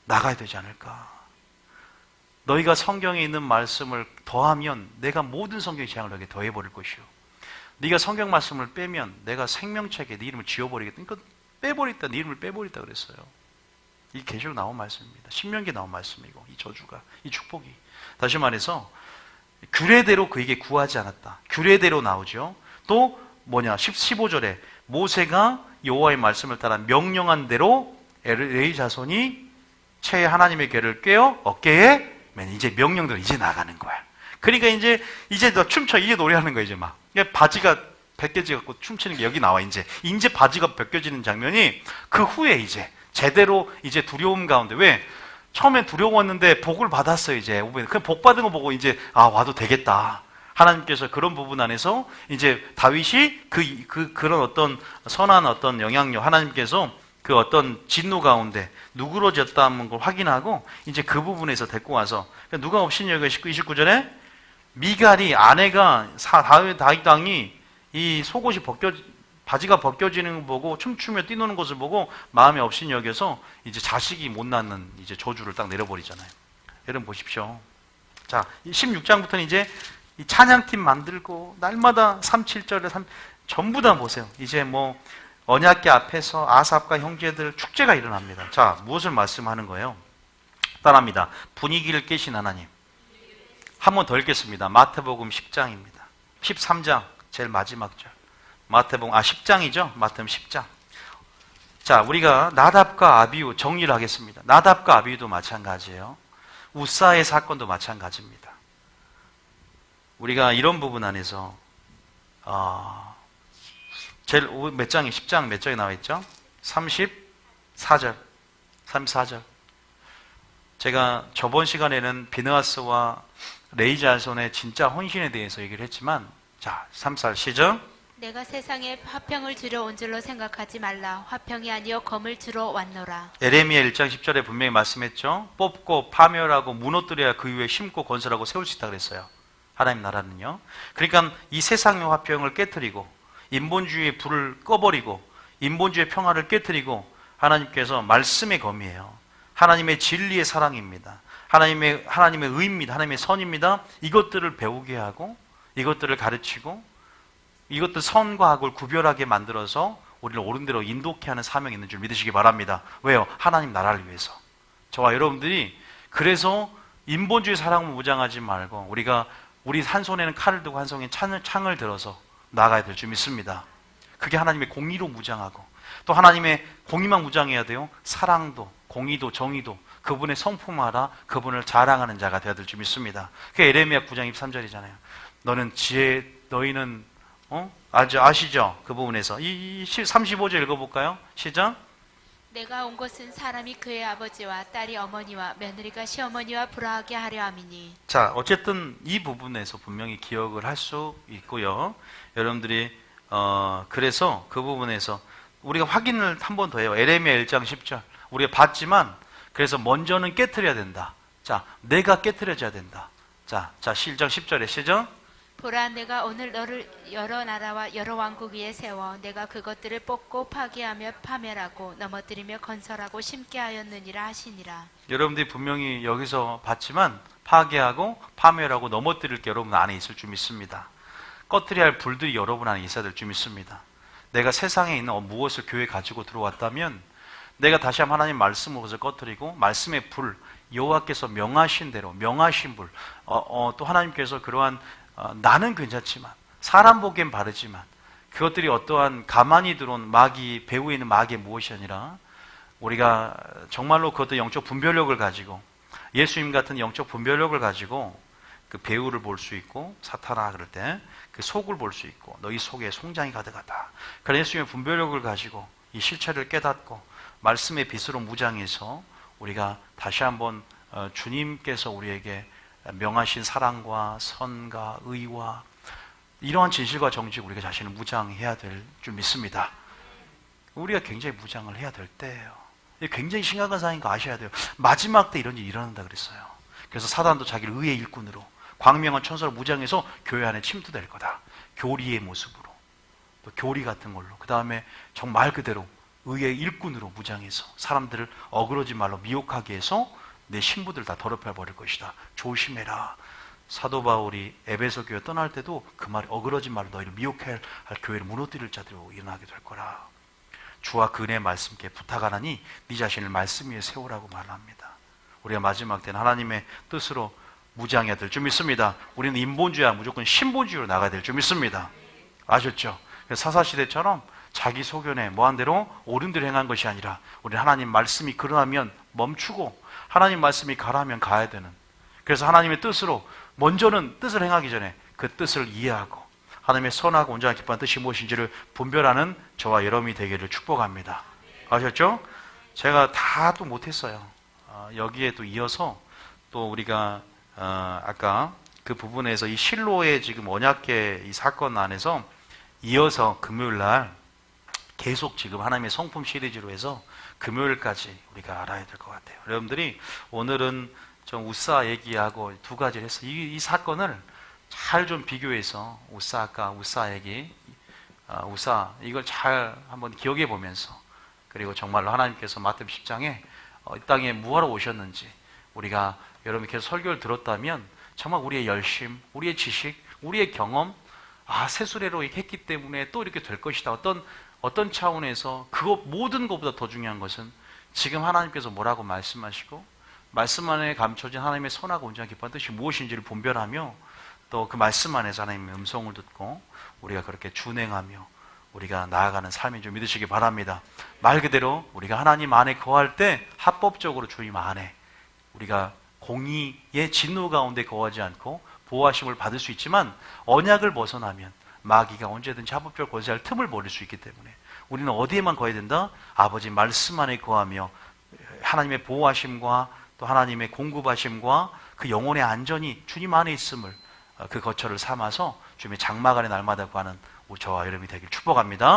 나가야 되지 않을까. 너희가 성경에 있는 말씀을 더하면 내가 모든 성경의 재앙을 너에게 더해버릴 것이요. 네가 성경 말씀을 빼면 내가 생명책에 네 이름을 지워버리겠다. 그러니까 빼버렸다. 네 이름을 빼버렸다 그랬어요. 이 계시로 나온 말씀입니다. 신명기에 나온 말씀이고 이 저주가, 이 축복이. 다시 말해서 규례대로 그에게 구하지 않았다. 규례대로 나오죠. 또 뭐냐 15절에 모세가 여호와의 말씀을 따라 명령한 대로 레위 자손이 채 하나님의 궤를 꿰어 어깨에 맨 이제 명령대로 이제 나가는 거야. 그러니까 이제 너 춤춰 이제 노래하는 거야 이제 막. 바지가 벗겨져 갖고 춤추는 게 여기 나와 이제 바지가 벗겨지는 장면이 그 후에 이제 제대로 이제 두려움 가운데 왜 처음에 두려웠는데 복을 받았어요 이제 그 복 받은 거 보고 이제 와도 되겠다. 하나님께서 그런 부분 안에서 이제 다윗이 그런 어떤 선한 어떤 영향력 하나님께서 그 어떤 진노 가운데 누그러졌다는 걸 확인하고 이제 그 부분에서 데리고 와서 누가 없인 여기 29절에 미갈이 아내가 다윗 왕이 이 속옷이 바지가 벗겨지는 거 보고 춤추며 뛰노는 것을 보고 마음에 없인 여겨서 이제 자식이 못 낳는 이제 저주를 딱 내려버리잖아요. 여러분 보십시오. 자, 16장부터는 이제 이 찬양팀 만들고 날마다 3, 7절에 전부 다 보세요. 이제 뭐 언약궤 앞에서 아삽과 형제들 축제가 일어납니다. 자, 무엇을 말씀하는 거예요? 따라합니다. 분위기를 깨신 하나님. 한 번 더 읽겠습니다. 마태복음 10장입니다. 13장 제일 마지막 절. 마태복음 10장이죠. 마태복음 10장. 자, 우리가 나답과 아비후 정리를 하겠습니다. 나답과 아비후도 마찬가지예요. 우사의 사건도 마찬가지입니다. 우리가 이런 부분 안에서 제일 몇 장이 10장 몇 장에 나와 있죠? 34절. 34절. 제가 저번 시간에는 비느하스와 레위 자손의 진짜 헌신에 대해서 얘기를 했지만 자, 34절 시작. 내가 세상에 화평을 주려 온 줄로 생각하지 말라. 화평이 아니여 검을 주러 왔노라. 에레미야 1장 10절에 분명히 말씀했죠. 뽑고 파멸하고 무너뜨려야 그 위에 심고 건설하고 세울 수 있다 그랬어요. 하나님 나라는요. 그러니까 이 세상의 화평을 깨트리고 인본주의의 불을 꺼버리고 인본주의의 평화를 깨트리고 하나님께서 말씀의 검이에요. 하나님의 진리의 사랑입니다. 하나님의 의입니다. 하나님의 선입니다. 이것들을 배우게 하고 이것들을 가르치고 이것들 선과 악을 구별하게 만들어서 우리를 옳은 대로 인도케 하는 사명이 있는 줄 믿으시기 바랍니다. 왜요? 하나님 나라를 위해서. 저와 여러분들이 그래서 인본주의 사랑을 무장하지 말고 우리 한 손에는 칼을 두고 한 손에 창을 들어서 나가야 될 줄 믿습니다. 그게 하나님의 공의로 무장하고 또 하나님의 공의만 무장해야 돼요. 사랑도 공의도 정의도 그분의 성품하라 그분을 자랑하는 자가 되어야 될 줄 믿습니다. 그게 에레미야 9장 23절이잖아요. 너희는 아시죠? 그 부분에서 이 35절 읽어볼까요? 시작. 내가 온 것은 사람이 그의 아버지와 딸이 어머니와 며느리가 시어머니와 불화하게 하려 함이니. 자, 어쨌든 이 부분에서 분명히 기억을 할 수 있고요. 여러분들이 그래서 그 부분에서 우리가 확인을 한 번 더 해요. 에레미야 1장 10절 우리가 봤지만 그래서 먼저는 깨트려야 된다. 자, 내가 깨트려져야 된다. 자 1장 10절에 시작. 보라, 내가 오늘 너를 여러 나라와 여러 왕국 위에 세워 내가 그것들을 뽑고 파괴하며 파멸하고 넘어뜨리며 건설하고 심게 하였느니라 하시니라. 여러분들이 분명히 여기서 봤지만 파괴하고 파멸하고 넘어뜨릴 게 여러분 안에 있을 줄 믿습니다. 꺼뜨려야 할 불들이 여러분 안에 있어야 될 줄 믿습니다. 내가 세상에 있는 무엇을 교회에 가지고 들어왔다면 내가 다시 한번 하나님 말씀을 것을 꺼뜨리고 말씀의 불, 여호와께서 명하신 대로 명하신 불, 또 하나님께서 그러한 나는 괜찮지만 사람 보기엔 바르지만 그것들이 어떠한 가만히 들어온 마귀, 배후에 있는 마귀의 무엇이 아니라 우리가 정말로 그것도 영적 분별력을 가지고 예수님 같은 영적 분별력을 가지고 그 배후를 볼 수 있고 사탄아 그럴 때 그 속을 볼 수 있고 너희 속에 송장이 가득하다. 그런 예수님의 분별력을 가지고 이 실체를 깨닫고 말씀의 빛으로 무장해서 우리가 다시 한번 주님께서 우리에게 명하신 사랑과 선과 의와 이러한 진실과 정직 우리가 자신을 무장해야 될 줄 믿습니다. 우리가 굉장히 무장을 해야 될 때예요. 이게 굉장히 심각한 상황인 거 아셔야 돼요. 마지막 때 이런 일이 일어난다 그랬어요. 그래서 사단도 자기를 의의 일꾼으로 광명한 천사로 무장해서 교회 안에 침투될 거다. 교리의 모습으로 또 교리 같은 걸로 그 다음에 정말 그대로 의의 일꾼으로 무장해서 사람들을 어그러지 말로 미혹하게 해서 내 신부들 다 더럽혀 버릴 것이다. 조심해라. 사도 바울이 에베소 교회 떠날 때도 그 말이 어그러지 말로 너희를 미혹할 교회를 무너뜨릴 자들로 일어나게 될 거라. 주와 그 은혜의 말씀께 부탁하나니 네 자신을 말씀 위에 세우라고 말합니다. 우리가 마지막 때는 하나님의 뜻으로 무장해야 될 줄 믿습니다. 우리는 인본주의 아니라 무조건 신본주의로 나가야 될 줄 믿습니다. 아셨죠? 사사시대처럼 자기 소견에 뭐한 대로 옳은 대로 행한 것이 아니라 우리는 하나님 말씀이 그러하면 멈추고 하나님 말씀이 가라면 가야 되는, 그래서 하나님의 뜻으로 먼저는 뜻을 행하기 전에 그 뜻을 이해하고 하나님의 선하고 온전하고 기뻐하는 뜻이 무엇인지를 분별하는 저와 여러분이 되기를 축복합니다. 아셨죠? 제가 다 또 못했어요. 여기에 또 이어서 또 우리가 아까 그 부분에서 이 실로의 지금 언약궤 이 사건 안에서 이어서 금요일 날 계속 지금 하나님의 성품 시리즈로 해서 금요일까지 우리가 알아야 될 것 같아요. 여러분들이 오늘은 좀 우사 얘기하고 두 가지를 했어요. 이 사건을 잘 좀 비교해서 우사 얘기, 우사 이걸 잘 한번 기억해 보면서 그리고 정말로 하나님께서 마태복음 10장에 이 땅에 무하러 오셨는지 우리가 여러분이 계속 설교를 들었다면 정말 우리의 열심, 우리의 지식, 우리의 경험 세수레로 했기 때문에 또 이렇게 될 것이다. 어떤 차원에서 모든 것보다 더 중요한 것은 지금 하나님께서 뭐라고 말씀하시고 말씀 안에 감춰진 하나님의 선하고 온전한 기뻐하는 뜻이 무엇인지를 분별하며 또 그 말씀 안에서 하나님의 음성을 듣고 우리가 그렇게 준행하며 우리가 나아가는 삶인 줄 믿으시기 바랍니다. 말 그대로 우리가 하나님 안에 거할 때 합법적으로 주님 안에 우리가 공의의 진노 가운데 거하지 않고 보호하심을 받을 수 있지만 언약을 벗어나면 마귀가 언제든지 합법적으로 거주할 틈을 벌일 수 있기 때문에 우리는 어디에만 거해야 된다? 아버지 말씀 안에 거하며 하나님의 보호하심과 또 하나님의 공급하심과 그 영혼의 안전이 주님 안에 있음을 그 거처를 삼아서 주님의 장막 안에 날마다 구하는 저와 여러분이 되길 축복합니다.